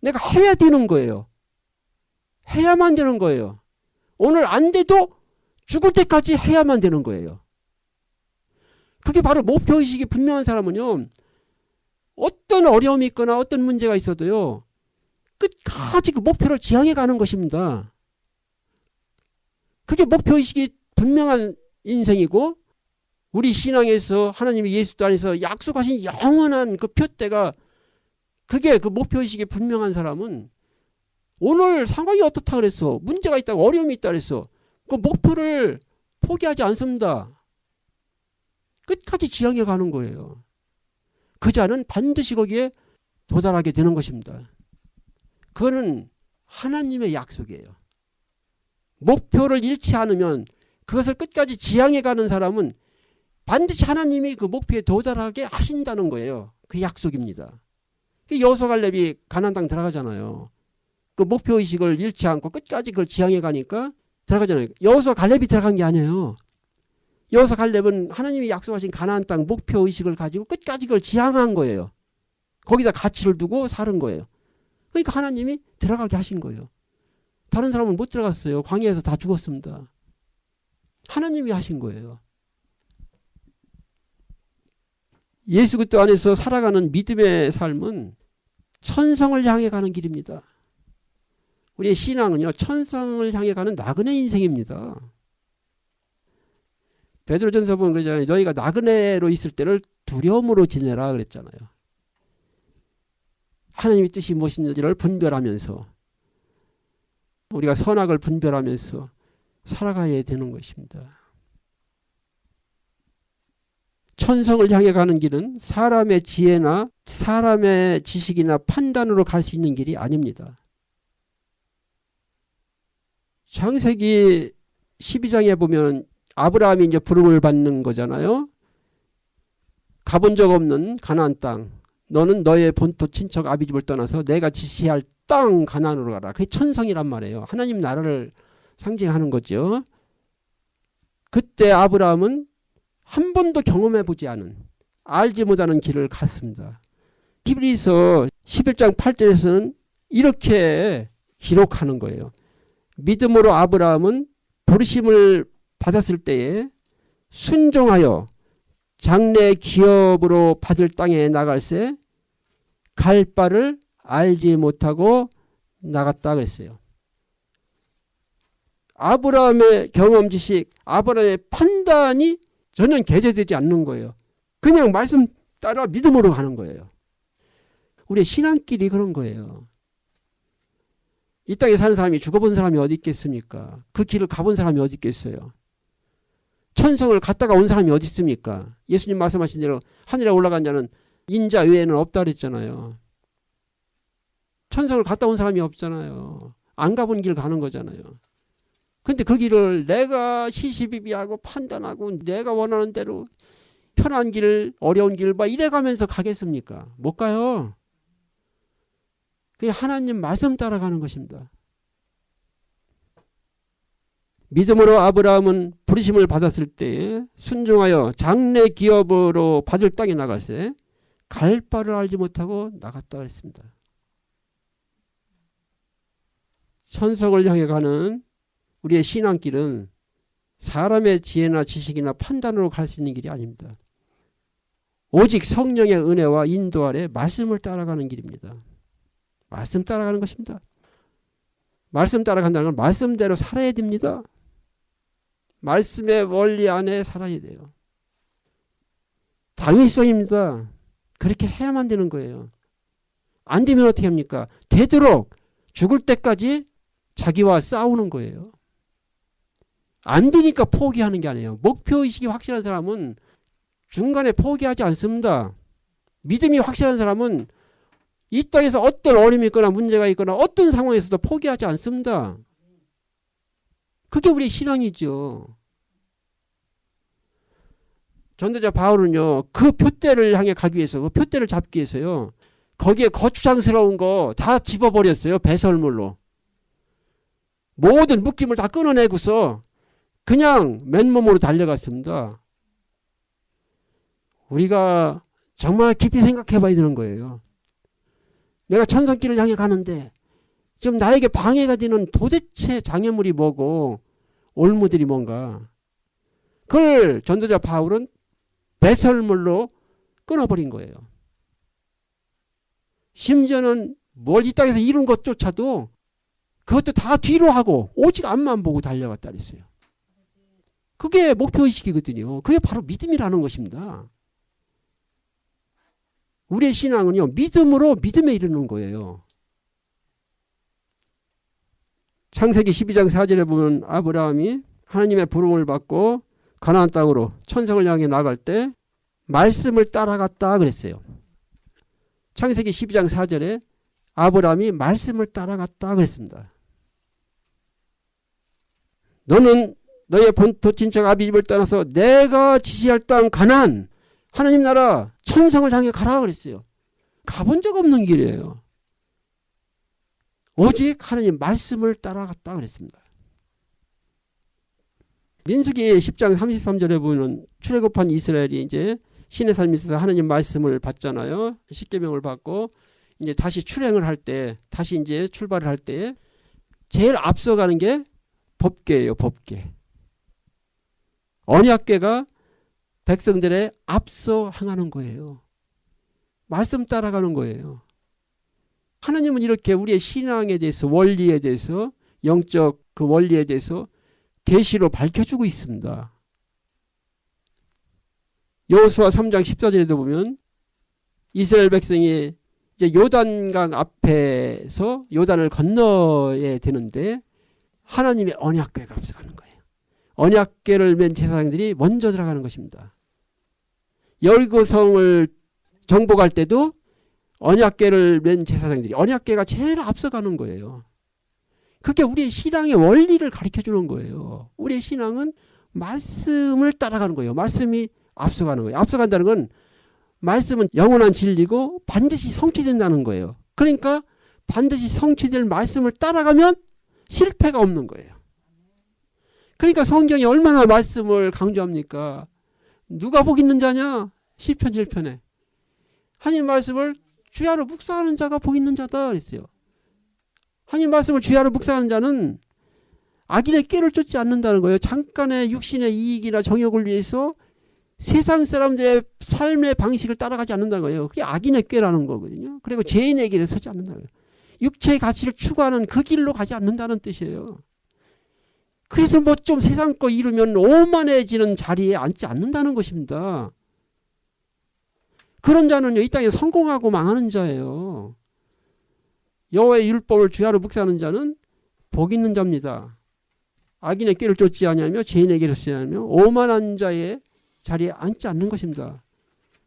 내가 해야 되는 거예요. 해야만 되는 거예요. 오늘 안 돼도 죽을 때까지 해야만 되는 거예요. 그게 바로 목표의식이 분명한 사람은요. 어떤 어려움이 있거나 어떤 문제가 있어도요. 끝까지 그 목표를 지향해 가는 것입니다. 그게 목표의식이 분명한 인생이고 우리 신앙에서 하나님이 예수 안에서 약속하신 영원한 그 표대가 그게 그 목표의식이 분명한 사람은 오늘 상황이 어떻다 그랬어. 문제가 있다고 어려움이 있다 그랬어. 그 목표를 포기하지 않습니다. 끝까지 지향해 가는 거예요. 그 자는 반드시 거기에 도달하게 되는 것입니다. 그거는 하나님의 약속이에요. 목표를 잃지 않으면 그것을 끝까지 지향해 가는 사람은 반드시 하나님이 그 목표에 도달하게 하신다는 거예요. 그 약속입니다. 여호수아 갈렙이 가나안 땅 들어가잖아요. 그 목표의식을 잃지 않고 끝까지 그걸 지향해 가니까 들어가잖아요. 여호수아 갈렙이 들어간 게 아니에요. 여호수아 갈렙은 하나님이 약속하신 가나안 땅 목표의식을 가지고 끝까지 그걸 지향한 거예요. 거기다 가치를 두고 사는 거예요. 그러니까 하나님이 들어가게 하신 거예요. 다른 사람은 못 들어갔어요. 광야에서 다 죽었습니다. 하나님이 하신 거예요. 예수 그리스도 안에서 살아가는 믿음의 삶은 천성을 향해 가는 길입니다. 우리의 신앙은요. 천성을 향해 가는 나그네 인생입니다. 베드로전서 보면 그러잖아요. 너희가 나그네로 있을 때를 두려움으로 지내라 그랬잖아요. 하나님의 뜻이 무엇인지를 분별하면서 우리가 선악을 분별하면서 살아가야 되는 것입니다. 천성을 향해 가는 길은 사람의 지혜나 사람의 지식이나 판단으로 갈 수 있는 길이 아닙니다. 창세기 12장에 보면 아브라함이 이제 부름을 받는 거잖아요. 가본 적 없는 가나안 땅. 너는 너의 본토 친척 아비집을 떠나서 내가 지시할 땅 가나안으로 가라. 그게 천성이란 말이에요. 하나님 나라를 상징하는 거죠. 그때 아브라함은 한 번도 경험해 보지 않은, 알지 못하는 길을 갔습니다. 히브리서 11장 8절에서는 이렇게 기록하는 거예요. 믿음으로 아브라함은 부르심을 받았을 때에 순종하여 장래 기업으로 받을 땅에 나갈새 갈 바를 알지 못하고 나갔다 그랬어요. 아브라함의 경험 지식, 아브라함의 판단이 전혀 개재되지 않는 거예요. 그냥 말씀 따라 믿음으로 가는 거예요. 우리의 신앙길이 그런 거예요. 이 땅에 사는 사람이 죽어본 사람이 어디 있겠습니까? 그 길을 가본 사람이 어디 있겠어요? 천성을 갔다가 온 사람이 어디 있습니까? 예수님 말씀하신 대로 하늘에 올라간 자는 인자 외에는 없다 그랬잖아요. 천성을 갔다 온 사람이 없잖아요. 안 가본 길 가는 거잖아요. 근데 그 길을 내가 시시비비하고 판단하고 내가 원하는 대로 편한 길, 어려운 길 막 이래가면서 가겠습니까? 못 가요. 그게 하나님 말씀 따라가는 것입니다. 믿음으로 아브라함은 부르심을 받았을 때에 순종하여 장래 기업으로 받을 땅에 나갔을 때 갈 바를 알지 못하고 나갔다 그랬습니다. 천성을 향해 가는 우리의 신앙길은 사람의 지혜나 지식이나 판단으로 갈 수 있는 길이 아닙니다. 오직 성령의 은혜와 인도 아래 말씀을 따라가는 길입니다. 말씀 따라가는 것입니다. 말씀 따라간다는 건 말씀대로 살아야 됩니다. 말씀의 원리 안에 살아야 돼요. 당위성입니다. 그렇게 해야만 되는 거예요. 안 되면 어떻게 합니까? 되도록 죽을 때까지 자기와 싸우는 거예요. 안 되니까 포기하는 게 아니에요. 목표의식이 확실한 사람은 중간에 포기하지 않습니다. 믿음이 확실한 사람은 이 땅에서 어떤 어려움이 있거나 문제가 있거나 어떤 상황에서도 포기하지 않습니다. 그게 우리의 신앙이죠. 전도자 바울은요, 그 표대를 향해 가기 위해서, 그 표대를 잡기 위해서요, 거기에 거추장스러운 거 다 집어버렸어요. 배설물로. 모든 묶임을 다 끊어내고서 그냥 맨몸으로 달려갔습니다. 우리가 정말 깊이 생각해 봐야 되는 거예요. 내가 천성길을 향해 가는데 지금 나에게 방해가 되는 도대체 장애물이 뭐고 올무들이 뭔가. 그걸 전도자 바울은 배설물로 끊어버린 거예요. 심지어는 뭘 이 땅에서 이룬 것조차도 그것도 다 뒤로 하고 오직 앞만 보고 달려갔다 그랬어요. 그게 목표의식이거든요. 그게 바로 믿음이라는 것입니다. 우리의 신앙은요, 믿음으로 믿음에 이르는 거예요. 창세기 12장 4절에 보면 아브라함이 하나님의 부름을 받고 가나안 땅으로 천성을 향해 나갈 때 말씀을 따라갔다 그랬어요. 창세기 12장 4절에 아브라함이 말씀을 따라갔다 그랬습니다. 너는 너의 본토 친척 아비 집을 떠나서 내가 지시할 땅 가나안 하나님 나라 천성을 향해 가라 그랬어요. 가본 적 없는 길이에요. 오직 하나님 말씀을 따라갔다 그랬습니다. 민수기 10장 33절에 보면 출애굽한 이스라엘이 이제 신의 삶에 있어서 하나님 말씀을 받잖아요. 십계명을 받고 이제 다시 출행을 할 때, 다시 이제 출발을 할 때 제일 앞서가는 게 법궤예요. 법궤. 언약궤가 백성들의 앞서 향하는 거예요. 말씀 따라가는 거예요. 하나님은 이렇게 우리의 신앙에 대해서, 원리에 대해서, 영적 그 원리에 대해서 계시로 밝혀주고 있습니다. 여호수아 3장 14절에도 보면 이스라엘 백성이 이제 요단강 앞에서 요단을 건너야 되는데 하나님의 언약궤가 앞서가는 거예요. 언약궤를 맨 제사장들이 먼저 들어가는 것입니다. 여리고성을 정복할 때도 언약궤를 맨 제사장들이, 언약궤가 제일 앞서가는 거예요. 그게 우리의 신앙의 원리를 가르쳐주는 거예요. 우리의 신앙은 말씀을 따라가는 거예요. 말씀이 앞서가는 거예요. 앞서간다는 건 말씀은 영원한 진리고 반드시 성취된다는 거예요. 그러니까 반드시 성취될 말씀을 따라가면 실패가 없는 거예요. 그러니까 성경이 얼마나 말씀을 강조합니까? 누가 복 있는 자냐? 시편 1편에 하나님 말씀을 주야로 묵상하는 자가 복 있는 자다 그랬어요. 하나님 말씀을 주야로 묵상하는 자는 악인의 꾀를 쫓지 않는다는 거예요. 잠깐의 육신의 이익이나 정욕을 위해서 세상 사람들의 삶의 방식을 따라가지 않는다는 거예요. 그게 악인의 꾀라는 거거든요. 그리고 죄인의 길에 서지 않는다는 거예요. 육체의 가치를 추구하는 그 길로 가지 않는다는 뜻이에요. 그래서 뭐 좀 세상 거 이루면 오만해지는 자리에 앉지 않는다는 것입니다. 그런 자는요, 이 땅에 성공하고 망하는 자예요. 여호와의 율법을 주야로 묵상하는 자는 복 있는 자입니다. 악인의 꾀를 쫓지 아니하며 죄인의 길을 쓰지 아니하며 오만한 자의 자리에 앉지 않는 것입니다.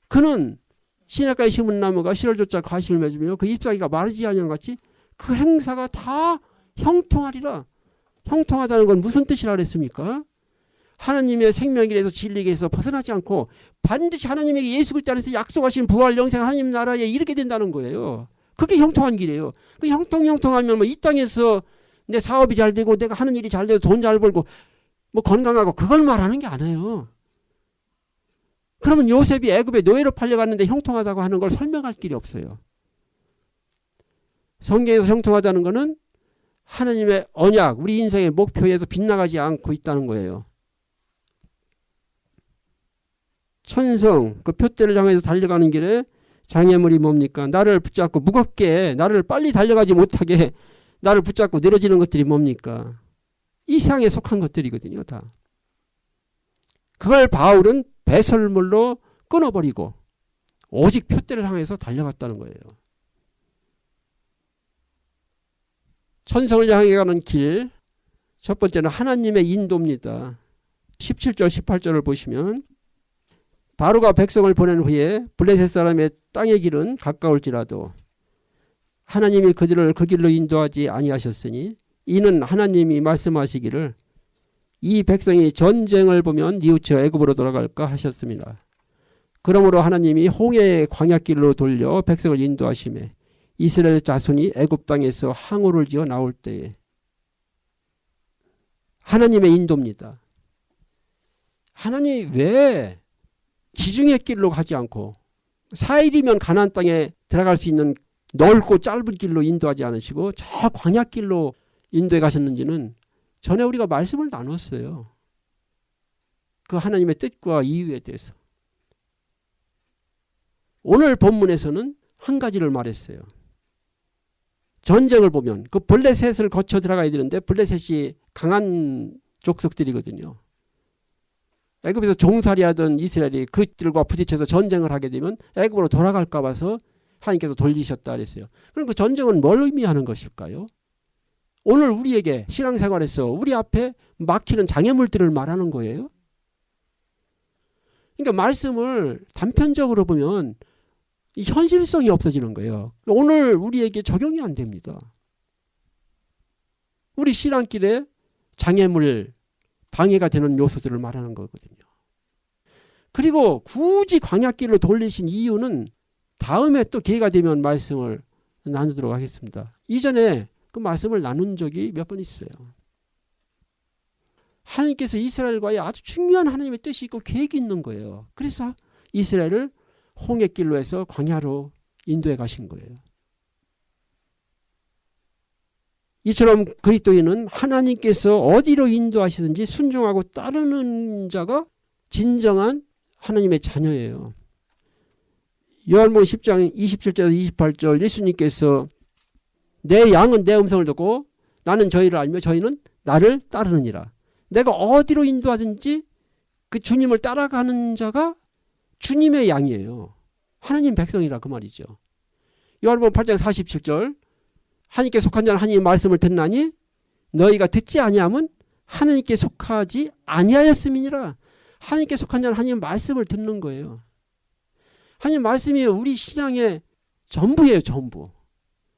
그는 시냇가에 심은 나무가 실을 쫓아 과실을 맺으며 그 잎사귀가 마르지 아니한 같이 그 행사가 다 형통하리라. 형통하다는 건 무슨 뜻이라 그랬습니까? 하나님의 생명길에서 진리길에서 벗어나지 않고 반드시 하나님에게 예수 그리스도 안에서 약속하신 부활 영생 하나님 나라에 이르게 된다는 거예요. 그게 형통한 길이에요. 그 형통하면 뭐 이 땅에서 내 사업이 잘 되고 내가 하는 일이 잘 되고 돈 잘 벌고 뭐 건강하고 그걸 말하는 게 아니에요. 그러면 요셉이 애굽에 노예로 팔려갔는데 형통하다고 하는 걸 설명할 길이 없어요. 성경에서 형통하다는 것은 하나님의 언약, 우리 인생의 목표에서 빗나가지 않고 있다는 거예요. 천성, 그 표대를 향해서 달려가는 길에 장애물이 뭡니까? 나를 붙잡고 무겁게 나를 빨리 달려가지 못하게 나를 붙잡고 내려지는 것들이 뭡니까? 이 세상에 속한 것들이거든요. 다. 그걸 바울은 배설물로 끊어버리고 오직 표대를 향해서 달려갔다는 거예요. 천성을 향해 가는 길, 첫 번째는 하나님의 인도입니다. 17절 18절을 보시면 바로가 백성을 보낸 후에 블레셋 사람의 땅의 길은 가까울지라도 하나님이 그들을 그 길로 인도하지 아니하셨으니 이는 하나님이 말씀하시기를 이 백성이 전쟁을 보면 뉘우쳐 애굽으로 돌아갈까 하셨습니다. 그러므로 하나님이 홍해의 광야길로 돌려 백성을 인도하시매 이스라엘 자손이 애굽 땅에서 항우를 지어 나올 때에 하나님의 인도입니다. 하나님이 왜 지중해 길로 가지 않고 4일이면 가나안 땅에 들어갈 수 있는 넓고 짧은 길로 인도하지 않으시고 저 광야길로 인도해 가셨는지는 전에 우리가 말씀을 나눴어요. 그 하나님의 뜻과 이유에 대해서. 오늘 본문에서는 한 가지를 말했어요. 전쟁을 보면 그 블레셋을 거쳐 들어가야 되는데 블레셋이 강한 족속들이거든요. 애굽에서 종살이하던 이스라엘이 그들과 부딪혀서 전쟁을 하게 되면 애굽으로 돌아갈까 봐서 하나님께서 돌리셨다 그랬어요. 그럼 그 전쟁은 뭘 의미하는 것일까요? 오늘 우리에게 신앙생활에서 우리 앞에 막히는 장애물들을 말하는 거예요. 그러니까 말씀을 단편적으로 보면 이 현실성이 없어지는 거예요. 오늘 우리에게 적용이 안 됩니다. 우리 신앙길에 장애물, 방해가 되는 요소들을 말하는 거거든요. 그리고 굳이 광야길로 돌리신 이유는 다음에 또 기회가 되면 말씀을 나누도록 하겠습니다. 이전에 그 말씀을 나눈 적이 몇 번 있어요. 하나님께서 이스라엘과의 아주 중요한 하나님의 뜻이 있고 계획이 있는 거예요. 그래서 이스라엘을 홍해길로 해서 광야로 인도해 가신 거예요. 이처럼 그리스도인은 하나님께서 어디로 인도하시든지 순종하고 따르는 자가 진정한 하나님의 자녀예요. 요한복음 10장 27절에서 28절 예수님께서 내 양은 내 음성을 듣고 나는 저희를 알며 저희는 나를 따르느니라. 내가 어디로 인도하든지 그 주님을 따라가는 자가 주님의 양이에요. 하나님 백성이라 그 말이죠. 요한복음 8장 47절 하나님께 속한 자는 하나님의 말씀을 듣나니 너희가 듣지 아니하면 하나님께 속하지 아니하였음이니라. 하나님께 속한 자는 하나님의 말씀을 듣는 거예요. 하나님 말씀이 우리 신앙의 전부예요. 전부.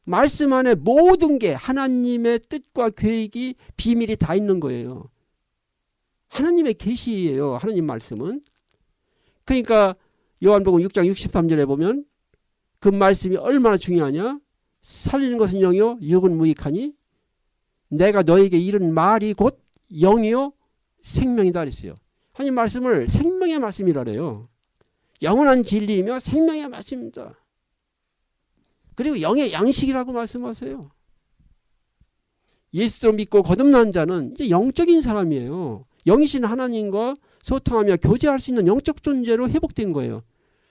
말씀 안에 모든 게 하나님의 뜻과 계획이 비밀이 다 있는 거예요. 하나님의 계시예요. 하나님 말씀은. 그러니까 요한복음 6장 63절에 보면 그 말씀이 얼마나 중요하냐. 살리는 것은 영이요 육은 무익하니 내가 너에게 이른 말이 곧 영이요 생명이다 그랬어요. 하나님 말씀을 생명의 말씀이라 그래요. 영원한 진리이며 생명의 말씀입니다. 그리고 영의 양식이라고 말씀하세요. 예수를 믿고 거듭난 자는 이제 영적인 사람이에요. 영이신 하나님과 소통하며 교제할 수 있는 영적 존재로 회복된 거예요.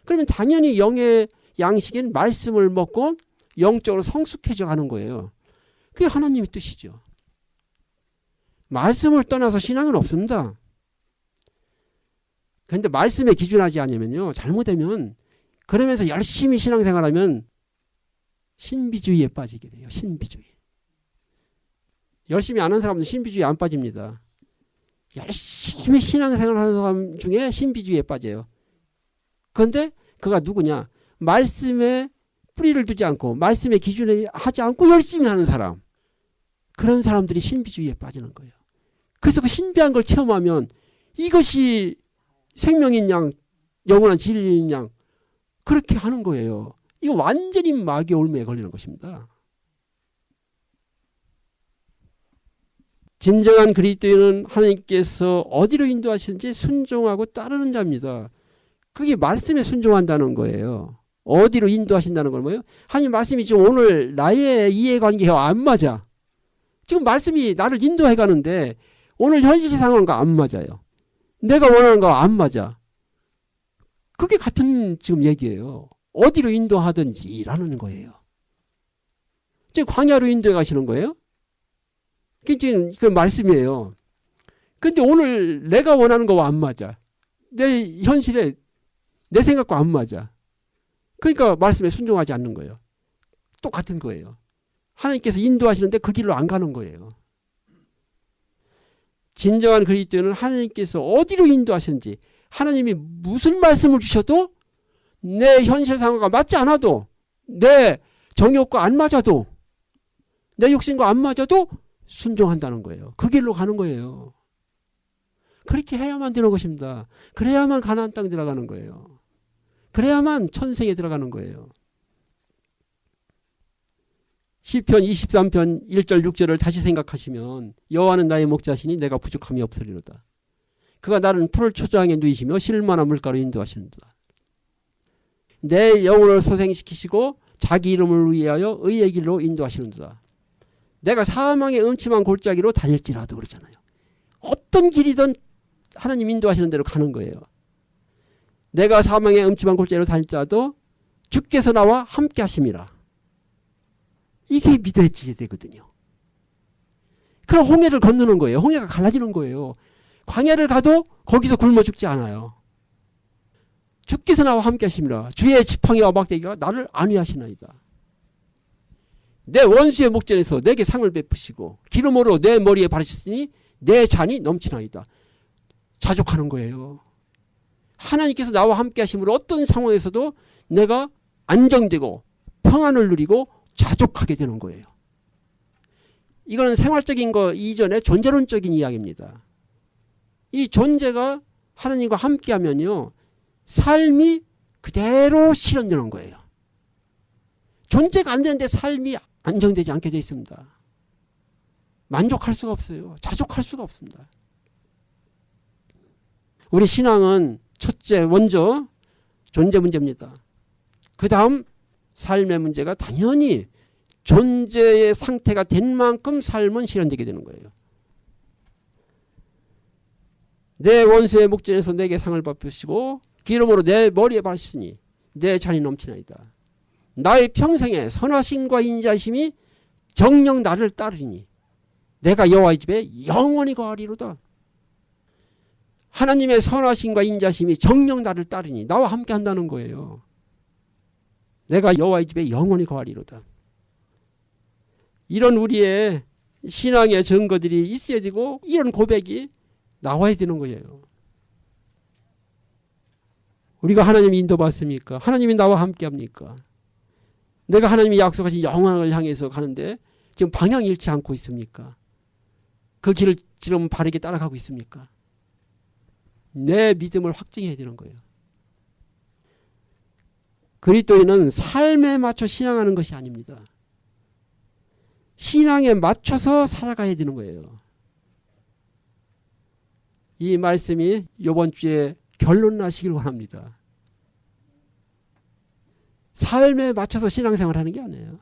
그러면 당연히 영의 양식인 말씀을 먹고 영적으로 성숙해져 가는 거예요. 그게 하나님의 뜻이죠. 말씀을 떠나서 신앙은 없습니다. 그런데 말씀에 기준하지 않으면요, 잘못되면 그러면서 열심히 신앙생활하면 신비주의에 빠지게 돼요. 신비주의. 열심히 아는 사람은 신비주의에 안 빠집니다. 열심히 신앙생활하는 사람 중에 신비주의에 빠져요. 그런데 그가 누구냐? 말씀에 뿌리를 두지 않고 말씀에 기준에 하지 않고 열심히 하는 사람. 그런 사람들이 신비주의에 빠지는 거예요. 그래서 그 신비한 걸 체험하면 이것이 생명인 양, 영원한 진리인 양 그렇게 하는 거예요. 이거 완전히 마귀의 올무에 걸리는 것입니다. 진정한 그리스도인은 하나님께서 어디로 인도하시는지 순종하고 따르는 자입니다. 그게 말씀에 순종한다는 거예요. 어디로 인도하신다는 건 뭐예요? 하나님 말씀이 지금 오늘 나의 이해관계가 안 맞아. 지금 말씀이 나를 인도해 가는데 오늘 현실 상황과 안 맞아요. 내가 원하는 거 안 맞아. 그게 같은 지금 얘기예요. 어디로 인도하든지라는 거예요. 지금 광야로 인도해 가시는 거예요. 그게 지금 그 말씀이에요. 근데 오늘 내가 원하는 거와 안 맞아. 내 현실에 내 생각과 안 맞아. 그러니까 말씀에 순종하지 않는 거예요. 똑같은 거예요. 하나님께서 인도하시는데 그 길로 안 가는 거예요. 진정한 그리스도인은 하나님께서 어디로 인도하시는지 하나님이 무슨 말씀을 주셔도 내 현실 상황과 맞지 않아도 내 정욕과 안 맞아도 내 욕심과 안 맞아도 순종한다는 거예요. 그 길로 가는 거예요. 그렇게 해야만 되는 것입니다. 그래야만 가나안 땅 들어가는 거예요. 그래야만 천생에 들어가는 거예요. 시편 23편 1절 6절을 다시 생각하시면 여호와는 나의 목자시니 내가 부족함이 없으리로다. 그가 나를 푸른 초장에 누이시며 쉴만한 물가로 인도하시는도다. 내 영혼을 소생시키시고 자기 이름을 위하여 의의 길로 인도하시는도다. 내가 사망의 음침한 골짜기로 다닐지라도 그러잖아요. 어떤 길이든 하나님 인도하시는 대로 가는 거예요. 내가 사망의 음침한 골짜기로 다닐지라도 주께서 나와 함께 하심이라. 이게 믿어야지 되거든요. 그럼 홍해를 건너는 거예요. 홍해가 갈라지는 거예요. 광야를 가도 거기서 굶어 죽지 않아요. 주께서 나와 함께 하심이라. 주의 지팡이와 막대기가 나를 안위하시나이다. 내 원수의 목전에서 내게 상을 베푸시고 기름으로 내 머리에 바르셨으니 내 잔이 넘치나이다. 자족하는 거예요. 하나님께서 나와 함께 하심으로 어떤 상황에서도 내가 안정되고 평안을 누리고 자족하게 되는 거예요. 이거는 생활적인 거 이전에 존재론적인 이야기입니다. 이 존재가 하나님과 함께 하면요. 삶이 그대로 실현되는 거예요. 존재가 안 되는데 삶이 안정되지 않게 되어 있습니다. 만족할 수가 없어요. 자족할 수가 없습니다. 우리 신앙은 첫째, 먼저 존재 문제입니다. 그 다음 삶의 문제가 당연히 존재의 상태가 된 만큼 삶은 실현되게 되는 거예요. 내 원수의 목전에서 내게 상을 베푸시고 기름으로 내 머리에 바르시니 내 잔이 넘치나이다. 나의 평생에 선하심과 인자심이 정녕 나를 따르니 내가 여호와의 집에 영원히 거하리로다. 하나님의 선하심과 인자심이 정녕 나를 따르니 나와 함께 한다는 거예요. 내가 여호와의 집에 영원히 거하리로다. 이런 우리의 신앙의 증거들이 있어야 되고 이런 고백이 나와야 되는 거예요. 우리가 하나님 인도받습니까? 하나님이 나와 함께 합니까? 내가 하나님이 약속하신 영원을 향해서 가는데 지금 방향 잃지 않고 있습니까? 그 길을 지금 바르게 따라가고 있습니까? 내 믿음을 확증해야 되는 거예요. 그리스도인은 삶에 맞춰 신앙하는 것이 아닙니다. 신앙에 맞춰서 살아가야 되는 거예요. 이 말씀이 이번 주에 결론 나시길 원합니다. 삶에 맞춰서 신앙생활 하는 게 아니에요.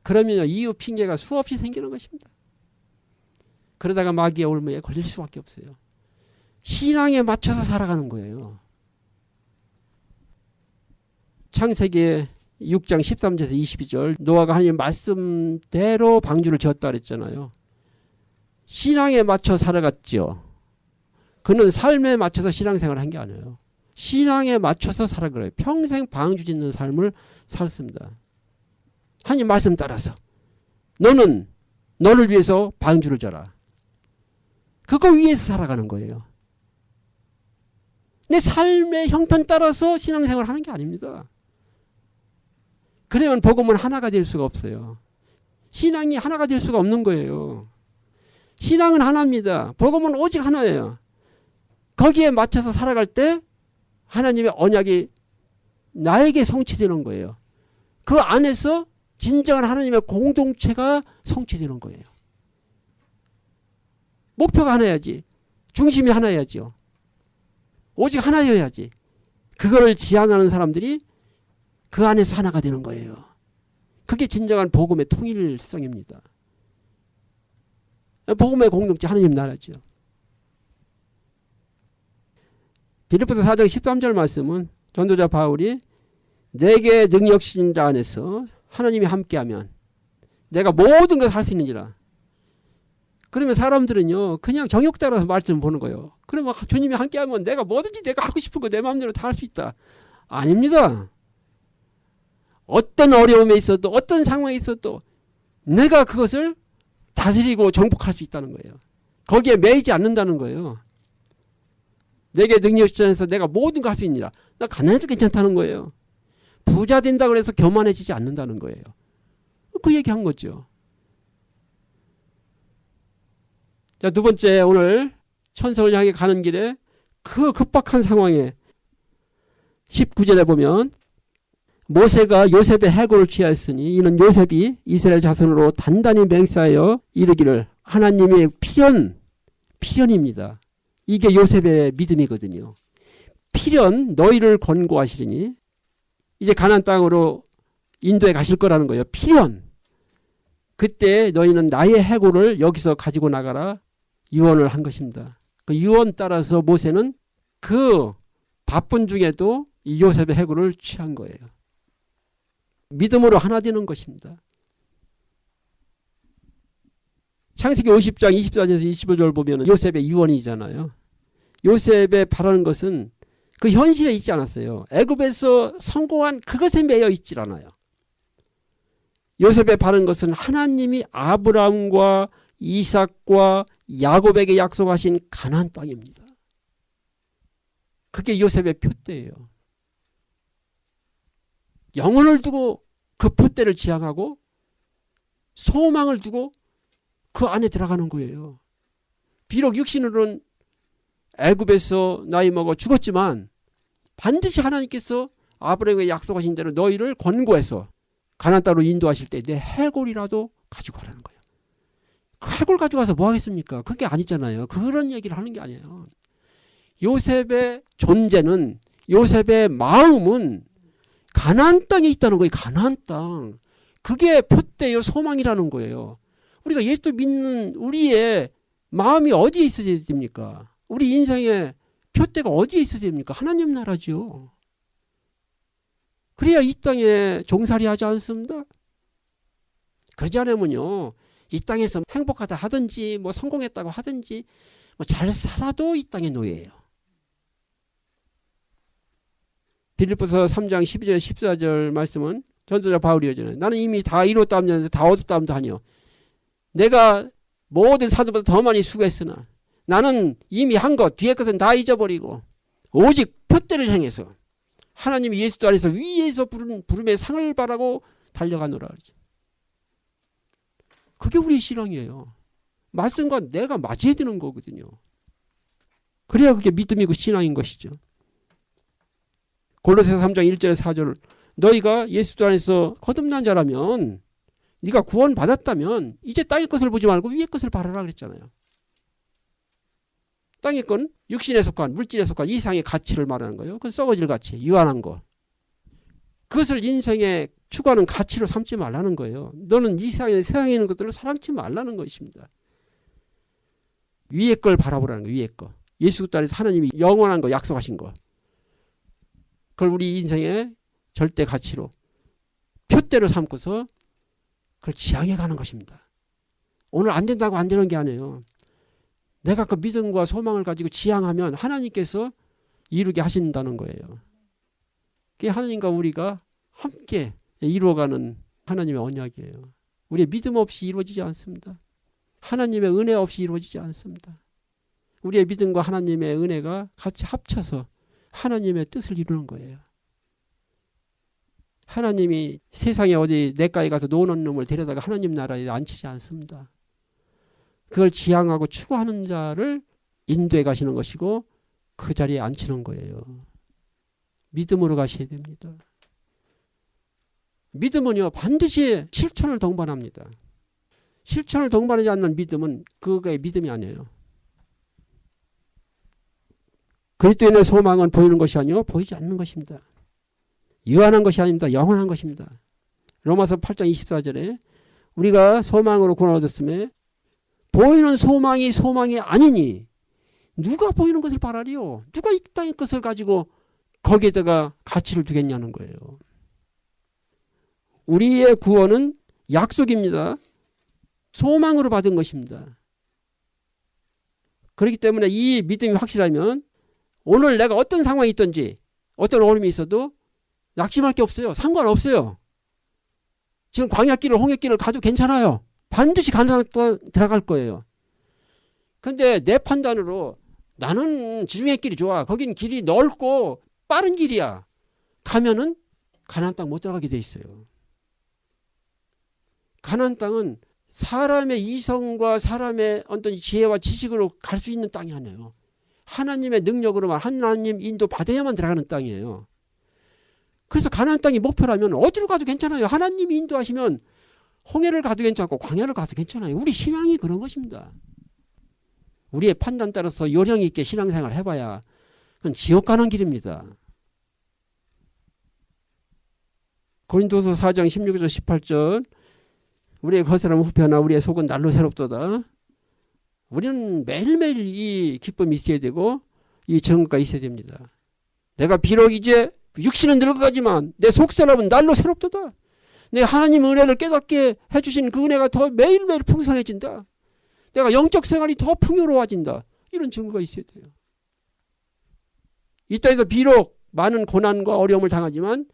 그러면 이유 핑계가 수없이 생기는 것입니다. 그러다가 마귀의 올무에 걸릴 수밖에 없어요. 신앙에 맞춰서 살아가는 거예요. 창세기 6장 13절에서 22절 노아가 하나님 말씀대로 방주를 지었다 그랬잖아요. 신앙에 맞춰 살아갔죠. 그는 삶에 맞춰서 신앙생활을 한 게 아니에요. 신앙에 맞춰서 살아가요. 평생 방주 짓는 삶을 살았습니다. 하나님 말씀 따라서 너는 너를 위해서 방주를 져라. 그거 위해서 살아가는 거예요. 내 삶의 형편 따라서 신앙생활을 하는 게 아닙니다. 그러면 복음은 하나가 될 수가 없어요. 신앙이 하나가 될 수가 없는 거예요. 신앙은 하나입니다. 복음은 오직 하나예요. 거기에 맞춰서 살아갈 때 하나님의 언약이 나에게 성취되는 거예요. 그 안에서 진정한 하나님의 공동체가 성취되는 거예요. 목표가 하나야지. 중심이 하나야죠. 오직 하나여야지. 그거를 지향하는 사람들이 그 안에서 하나가 되는 거예요. 그게 진정한 복음의 통일성입니다. 복음의 공동체 하나님 나라죠. 빌립보서 4장 13절 말씀은 전도자 바울이 내게 능력 주신 자 안에서 하나님이 함께하면 내가 모든 것을 할 수 있는지라. 그러면 사람들은요 그냥 정욕 따라서 말씀 보는 거예요. 그러면 주님이 함께하면 내가 뭐든지 내가 하고 싶은 거 내 마음대로 다 할 수 있다. 아닙니다. 어떤 어려움에 있어도 어떤 상황에 있어도 내가 그것을 다스리고 정복할 수 있다는 거예요. 거기에 매이지 않는다는 거예요. 내게 능력 주셔서 내가 모든 거 할 수 있느니라. 나 가난해도 괜찮다는 거예요. 부자 된다고 해서 교만해지지 않는다는 거예요. 그 얘기한 거죠. 자, 두 번째, 오늘 천성을 향해 가는 길에 그 급박한 상황에 19절에 보면 모세가 요셉의 해골을 취하였으니 이는 요셉이 이스라엘 자손으로 단단히 맹세하여 이르기를 하나님의 필연입니다. 이게 요셉의 믿음이거든요. 필연 너희를 권고하시리니 이제 가나안 땅으로 인도에 가실 거라는 거예요. 필연. 그때 너희는 나의 해골을 여기서 가지고 나가라 유언을 한 것입니다. 그 유언 따라서 모세는 그 바쁜 중에도 이 요셉의 해골을 취한 거예요. 믿음으로 하나 되는 것입니다. 창세기 50장 24절에서 25절 보면 요셉의 유언이잖아요. 요셉의 바라는 것은 그 현실에 있지 않았어요. 애굽에서 성공한 그것에 매여 있질 않아요. 요셉의 바라는 것은 하나님이 아브라함과 이삭과 야곱에게 약속하신 가나안 땅입니다. 그게 요셉의 표대예요. 영혼을 두고 그 표대를 지향하고 소망을 두고 그 안에 들어가는 거예요. 비록 육신으로는 애굽에서 나이 먹어 죽었지만 반드시 하나님께서 아브라함에게 약속하신 대로 너희를 권고해서 가나안 땅으로 인도하실 때 내 해골이라도 가지고 가라는 거예요. 그 해골 가지고 가서 뭐 하겠습니까? 그게 아니잖아요. 그런 얘기를 하는 게 아니에요. 요셉의 존재는, 요셉의 마음은 가나안 땅에 있다는 거예요. 가나안 땅. 그게 표대요 소망이라는 거예요. 우리가 예수 믿는 우리의 마음이 어디에 있어야 됩니까? 우리 인생의 표대가 어디에 있어야 됩니까? 하나님 나라죠. 그래야 이 땅에 종살이 하지 않습니다. 그러지 않으면요, 이 땅에서 행복하다 하든지 뭐 성공했다고 하든지 뭐 잘 살아도 이 땅의 노예예요. 빌립보서 3장 12절 14절 말씀은 전도자 바울이 하잖아요. 나는 이미 다 이뤘다 하면 다 얻었다 하면 아니요. 내가 모든 사도보다 더 많이 수고했으나 나는 이미 한 것, 뒤의 것은 다 잊어버리고 오직 표대를 향해서 하나님이 예수 안에서 위에서 부름의 상을 바라고 달려가노라. 그게 우리의 신앙이에요. 말씀과 내가 맞아야 되는 거거든요. 그래야 그게 믿음이고 신앙인 것이죠. 골로새서 3장 1절에서 4절 너희가 예수 안에서 거듭난 자라면 네가 구원받았다면 이제 땅의 것을 보지 말고 위의 것을 바라라 그랬잖아요. 땅의 건 육신에 속한 물질에 속한 이상의 가치를 말하는 거예요. 그 썩어질 가치, 유한한 거. 그것을 인생에 추구하는 가치로 삼지 말라는 거예요. 너는 이 세상에 있는 것들을 사랑치 말라는 것입니다. 위의 걸 바라보라는 거예요. 위의 거. 예수 그리스도 안에서 하나님이 영원한 거 약속하신 거. 그걸 우리 인생의 절대 가치로 표대로 삼고서 그걸 지향해 가는 것입니다. 오늘 안 된다고 안 되는 게 아니에요. 내가 그 믿음과 소망을 가지고 지향하면 하나님께서 이루게 하신다는 거예요. 그게 하나님과 우리가 함께 이루어가는 하나님의 언약이에요. 우리의 믿음 없이 이루어지지 않습니다. 하나님의 은혜 없이 이루어지지 않습니다. 우리의 믿음과 하나님의 은혜가 같이 합쳐서 하나님의 뜻을 이루는 거예요. 하나님이 세상에 어디 내과에 가서 노는 놈을 데려다가 하나님 나라에 앉히지 않습니다. 그걸 지향하고 추구하는 자를 인도해 가시는 것이고 그 자리에 앉히는 거예요. 믿음으로 가셔야 됩니다. 믿음은요 반드시 실천을 동반합니다. 실천을 동반하지 않는 믿음은 그거의 믿음이 아니에요. 그리스도인의 소망은 보이는 것이 아니요 보이지 않는 것입니다. 유한한 것이 아닙니다. 영원한 것입니다. 로마서 8장 24절에 우리가 소망으로 구원을 얻었음에 보이는 소망이 아니니 누가 보이는 것을 바라리요? 누가 이 땅의 것을 가지고 거기에다가 가치를 두겠냐는 거예요. 우리의 구원은 약속입니다. 소망으로 받은 것입니다. 그렇기 때문에 이 믿음이 확실하면 오늘 내가 어떤 상황이 있든지 어떤 어려움이 있어도 낙심할 게 없어요. 상관없어요. 지금 광야길을 홍해길을 가도 괜찮아요. 반드시 가나안 들어갈 거예요. 그런데 내 판단으로 나는 지중해 길이 좋아. 거긴 길이 넓고 빠른 길이야. 가면은 가나안 땅 못 들어가게 돼 있어요. 가나안 땅은 사람의 이성과 사람의 어떤 지혜와 지식으로 갈 수 있는 땅이 아니에요. 하나님의 능력으로만 하나님 인도 받아야만 들어가는 땅이에요. 그래서 가나안 땅이 목표라면 어디로 가도 괜찮아요. 하나님이 인도하시면 홍해를 가도 괜찮고 광야를 가도 괜찮아요. 우리 신앙이 그런 것입니다. 우리의 판단 따라서 요령 있게 신앙생활 해봐야 그건 지옥 가는 길입니다. 고린도서 4장 16절 18절 우리의 겉사람은 후패하나 우리의 속은 날로 새롭도다. 우리는 매일매일 이 기쁨이 있어야 되고 이 정의가 있어야 됩니다. 내가 비록 이제 육신은 늙어가지만 내 속사람은 날로 새롭도다. 내 하나님 은혜를 깨닫게 해주신 그 은혜가 더 매일매일 풍성해진다. 내가 영적 생활이 더 풍요로워진다. 이런 증거가 있어야 돼요. 이 땅에서 비록 많은 고난과 어려움을 당하지만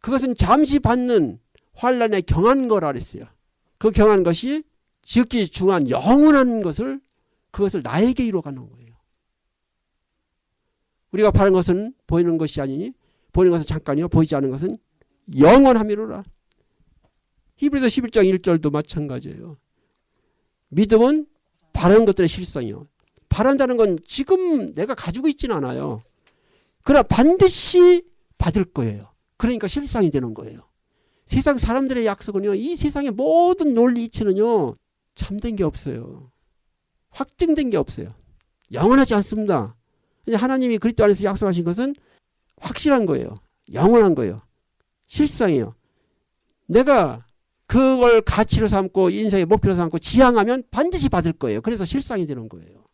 그것은 잠시 받는 환난에 경한 거라 그랬어요. 그 경한 것이 지극히 중요한 영원한 것을 그것을 나에게 이루어가는 거예요. 우리가 바라는 것은 보이는 것이 아니니 보이는 것은 잠깐이요 보이지 않는 것은 영원함이로라. 히브리서 11장 1절도 마찬가지예요. 믿음은 바라는 것들의 실상이요. 바란다는 건 지금 내가 가지고 있지는 않아요. 그러나 반드시 받을 거예요. 그러니까 실상이 되는 거예요. 세상 사람들의 약속은요. 이 세상의 모든 논리 이치는요. 참된 게 없어요. 확증된 게 없어요. 영원하지 않습니다. 하나님이 그리스도 안에서 약속하신 것은 확실한 거예요. 영원한 거예요. 실상이에요. 내가 그걸 가치로 삼고 인생의 목표로 삼고 지향하면 반드시 받을 거예요. 그래서 실상이 되는 거예요.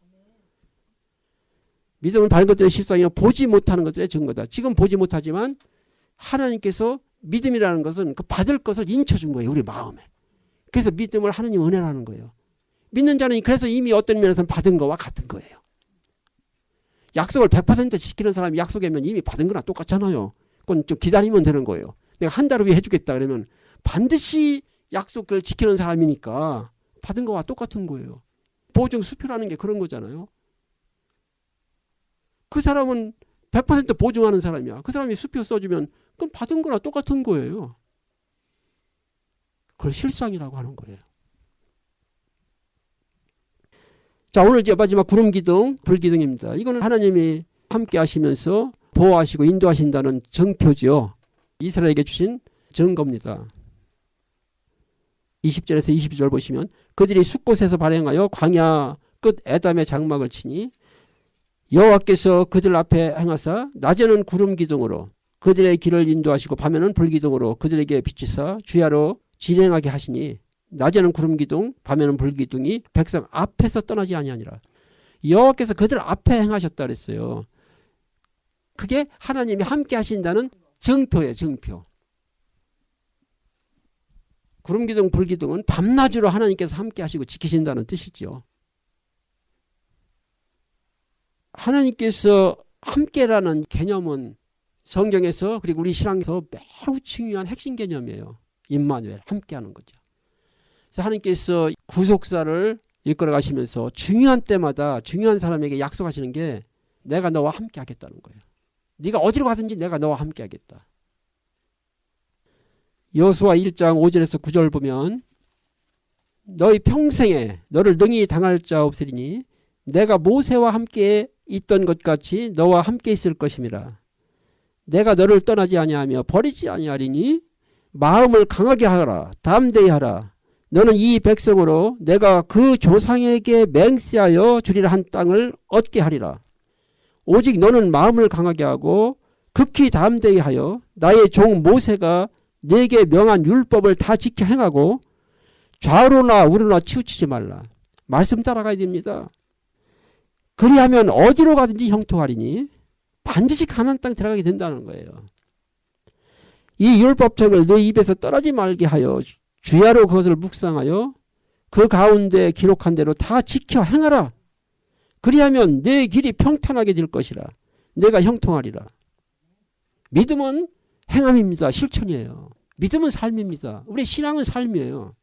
믿음은 바른 것들의 실상이요 보지 못하는 것들의 증거다. 지금 보지 못하지만 하나님께서 믿음이라는 것은 그 받을 것을 인쳐준 거예요. 우리 마음에. 그래서 믿음을 하나님 은혜라는 거예요. 믿는 자는 그래서 이미 어떤 면에서는 받은 거와 같은 거예요. 약속을 100% 지키는 사람이 약속하면 이미 받은 거랑 똑같잖아요. 그건 좀 기다리면 되는 거예요. 내가 한 달 후에 해주겠다 그러면 반드시 약속을 지키는 사람이니까 받은 거와 똑같은 거예요. 보증 수표라는 게 그런 거잖아요. 그 사람은 100% 보증하는 사람이야. 그 사람이 수표 써주면 그건 받은 거랑 똑같은 거예요. 그걸 실상이라고 하는 거예요. 자, 오늘 이제 마지막 구름기둥, 불기둥입니다. 이거는 하나님이 함께 하시면서 보호하시고 인도하신다는 정표죠. 이스라엘에게 주신 증거입니다. 20절에서 22절 보시면 그들이 숲곳에서 발행하여 광야 끝 에담의 장막을 치니 여호와께서 그들 앞에 행하사 낮에는 구름 기둥으로 그들의 길을 인도하시고 밤에는 불 기둥으로 그들에게 비치사 주야로 진행하게 하시니 낮에는 구름 기둥 밤에는 불 기둥이 백성 앞에서 떠나지 아니하니라. 여호와께서 그들 앞에 행하셨다 그랬어요. 그게 하나님이 함께 하신다는 증표예요. 증표. 구름 기둥 불 기둥은 밤낮으로 하나님께서 함께 하시고 지키신다는 뜻이죠. 하나님께서 함께라는 개념은 성경에서 그리고 우리 신앙에서 매우 중요한 핵심 개념이에요. 임마누엘, 함께하는 거죠. 그래서 하나님께서 구속사를 이끌어 가시면서 중요한 때마다 중요한 사람에게 약속하시는 게 내가 너와 함께 하겠다는 거예요. 네가 어디로 가든지 내가 너와 함께 하겠다. 여호수아 1장 5절에서 9절 보면 너희 평생에 너를 능히 당할 자 없으리니 내가 모세와 함께 있던 것 같이 너와 함께 있을 것임이라. 내가 너를 떠나지 아니하며 버리지 아니하리니 마음을 강하게 하라. 담대히 하라. 너는 이 백성으로 내가 그 조상에게 맹세하여 주리라 한 땅을 얻게 하리라. 오직 너는 마음을 강하게 하고 극히 담대히 하여 나의 종 모세가 네게 명한 율법을 다 지켜 행하고 좌로나 우로나 치우치지 말라. 말씀 따라가야 됩니다. 그리하면 어디로 가든지 형통하리니 반드시 가나안 땅 들어가게 된다는 거예요. 이 율법책을 네 입에서 떠나지 말게 하여 주야로 그것을 묵상하여 그 가운데 기록한 대로 다 지켜 행하라. 그리하면 내 길이 평탄하게 될 것이라. 내가 형통하리라. 믿음은 행함입니다. 실천이에요. 믿음은 삶입니다. 우리 신앙은 삶이에요.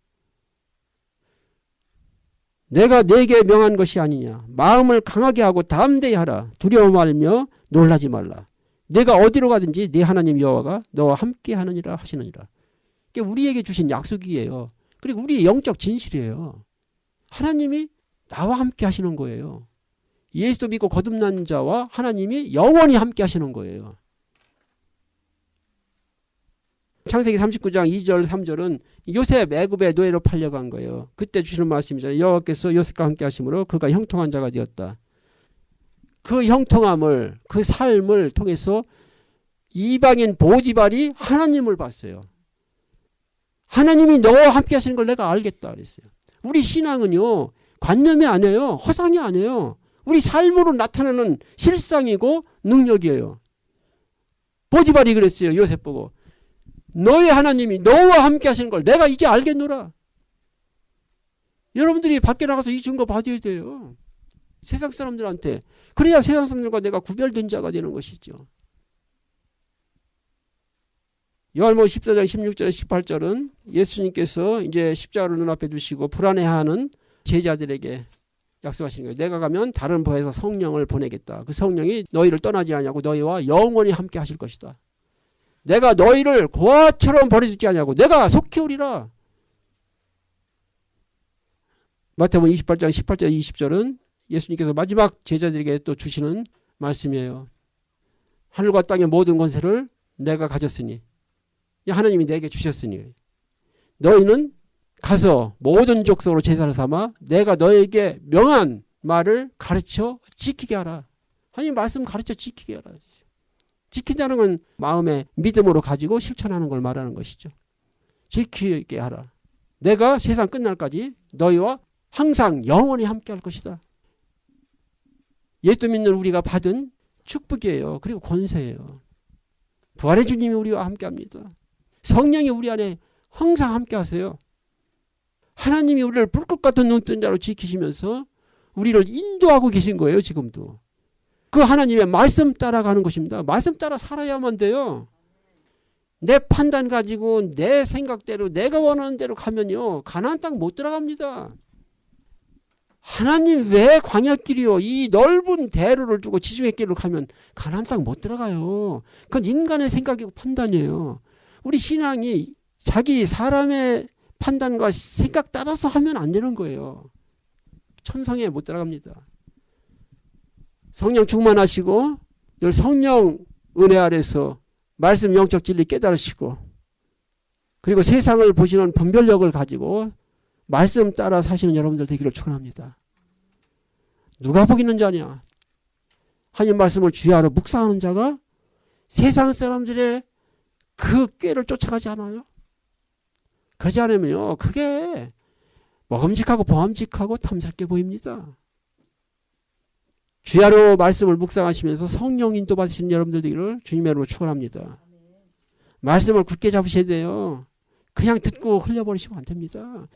내가 네게 명한 것이 아니냐. 마음을 강하게 하고 담대히 하라. 두려워 말며 놀라지 말라. 내가 어디로 가든지 네 하나님 여호와가 너와 함께 하느니라 하시느니라. 이게 우리에게 주신 약속이에요. 그리고 우리의 영적 진실이에요. 하나님이 나와 함께 하시는 거예요. 예수 믿고 거듭난 자와 하나님이 영원히 함께 하시는 거예요. 창세기 39장 2절 3절은 요셉 애굽의 노예로 팔려간 거예요. 그때 주시는 말씀이잖아요. 여호와께서 요셉과 함께 하심으로 그가 형통한 자가 되었다. 그 형통함을 그 삶을 통해서 이방인 보디발이 하나님을 봤어요. 하나님이 너와 함께 하시는 걸 내가 알겠다 그랬어요. 우리 신앙은요. 관념이 아니에요. 허상이 아니에요. 우리 삶으로 나타나는 실상이고 능력이에요. 보디발이 그랬어요. 요셉 보고. 너의 하나님이 너와 함께 하시는 걸 내가 이제 알겠노라. 여러분들이 밖에 나가서 이 증거 받아야 돼요. 세상 사람들한테. 그래야 세상 사람들과 내가 구별된 자가 되는 것이죠. 요한복음 14장 16절 18절은 예수님께서 이제 십자가를 눈앞에 두시고 불안해하는 제자들에게 약속하시는 거예요. 내가 가면 다른 보혜사 성령을 보내겠다. 그 성령이 너희를 떠나지 않냐고 너희와 영원히 함께 하실 것이다. 내가 너희를 고아처럼 버려주지 않냐고 내가 속히 오리라. 마태복음 28장 18절 20절은 예수님께서 마지막 제자들에게 또 주시는 말씀이에요. 하늘과 땅의 모든 권세를 내가 가졌으니 하나님이 내게 주셨으니 너희는 가서 모든 족속으로 제사를 삼아 내가 너에게 명한 말을 가르쳐 지키게 하라. 하나님 말씀 가르쳐 지키게 하라. 지킨다는 건 마음의 믿음으로 가지고 실천하는 걸 말하는 것이죠. 지키게 하라. 내가 세상 끝날까지 너희와 항상 영원히 함께 할 것이다. 예수 믿는 우리가 받은 축복이에요. 그리고 권세예요. 부활의 주님이 우리와 함께 합니다. 성령이 우리 안에 항상 함께 하세요. 하나님이 우리를 불꽃 같은 눈뜬 자로 지키시면서 우리를 인도하고 계신 거예요. 지금도. 그 하나님의 말씀 따라가는 것입니다. 말씀 따라 살아야만 돼요. 내 판단 가지고 내 생각대로 내가 원하는 대로 가면요. 가나안 땅 못 들어갑니다. 하나님 왜 광야길이요. 이 넓은 대로를 두고 지중해 길로 가면 가나안 땅 못 들어가요. 그건 인간의 생각이고 판단이에요. 우리 신앙이 자기 사람의 판단과 생각 따라서 하면 안 되는 거예요. 천성에 못 들어갑니다. 성령 충만하시고 늘 성령 은혜 아래서 말씀 영적 진리 깨달으시고 그리고 세상을 보시는 분별력을 가지고 말씀 따라 사시는 여러분들 되기를 축원합니다. 누가 복 있는 자냐? 하나님 말씀을 주야로 묵상하는 자가 세상 사람들의 그 꾀를 쫓아가지 않아요. 그러지 않으면요, 그게 먹음직하고 보암직하고 탐스럽게 보입니다. 주야로 말씀을 묵상하시면서 성령 인도 받으시는 여러분들 되기를 주님의 이름으로 축원합니다. 말씀을 굳게 잡으셔야 돼요. 그냥 듣고 흘려버리시면 안 됩니다.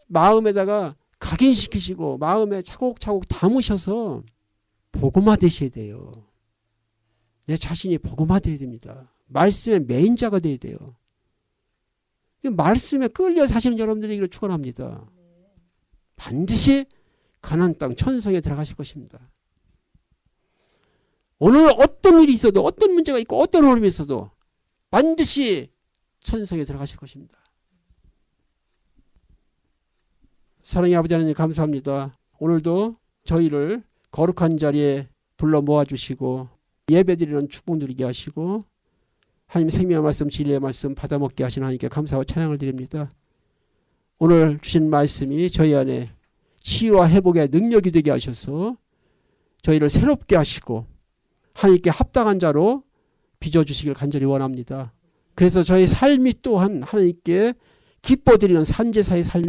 마음에다가 각인시키시고 마음에 차곡차곡 담으셔서 복음화 되셔야 돼요. 내 자신이 복음화 되어야 됩니다. 말씀의 메인자가 되어야 돼요. 말씀에 끌려 사시는 여러분들에게 축원합니다. 반드시 가나안 땅 천성에 들어가실 것입니다. 오늘 어떤 일이 있어도 어떤 문제가 있고 어떤 어려움이 있어도 반드시 천성에 들어가실 것입니다. 사랑의 아버지 하나님 감사합니다. 오늘도 저희를 거룩한 자리에 불러 모아주시고 예배드리는 축복 누리게 하시고 하나님 생명의 말씀 진리의 말씀 받아먹게 하시는 하나님께 감사와 찬양을 드립니다. 오늘 주신 말씀이 저희 안에 치유와 회복의 능력이 되게 하셔서 저희를 새롭게 하시고 하나님께 합당한 자로 빚어주시길 간절히 원합니다. 그래서 저희 삶이 또한 하나님께 기뻐드리는 산제사의 삶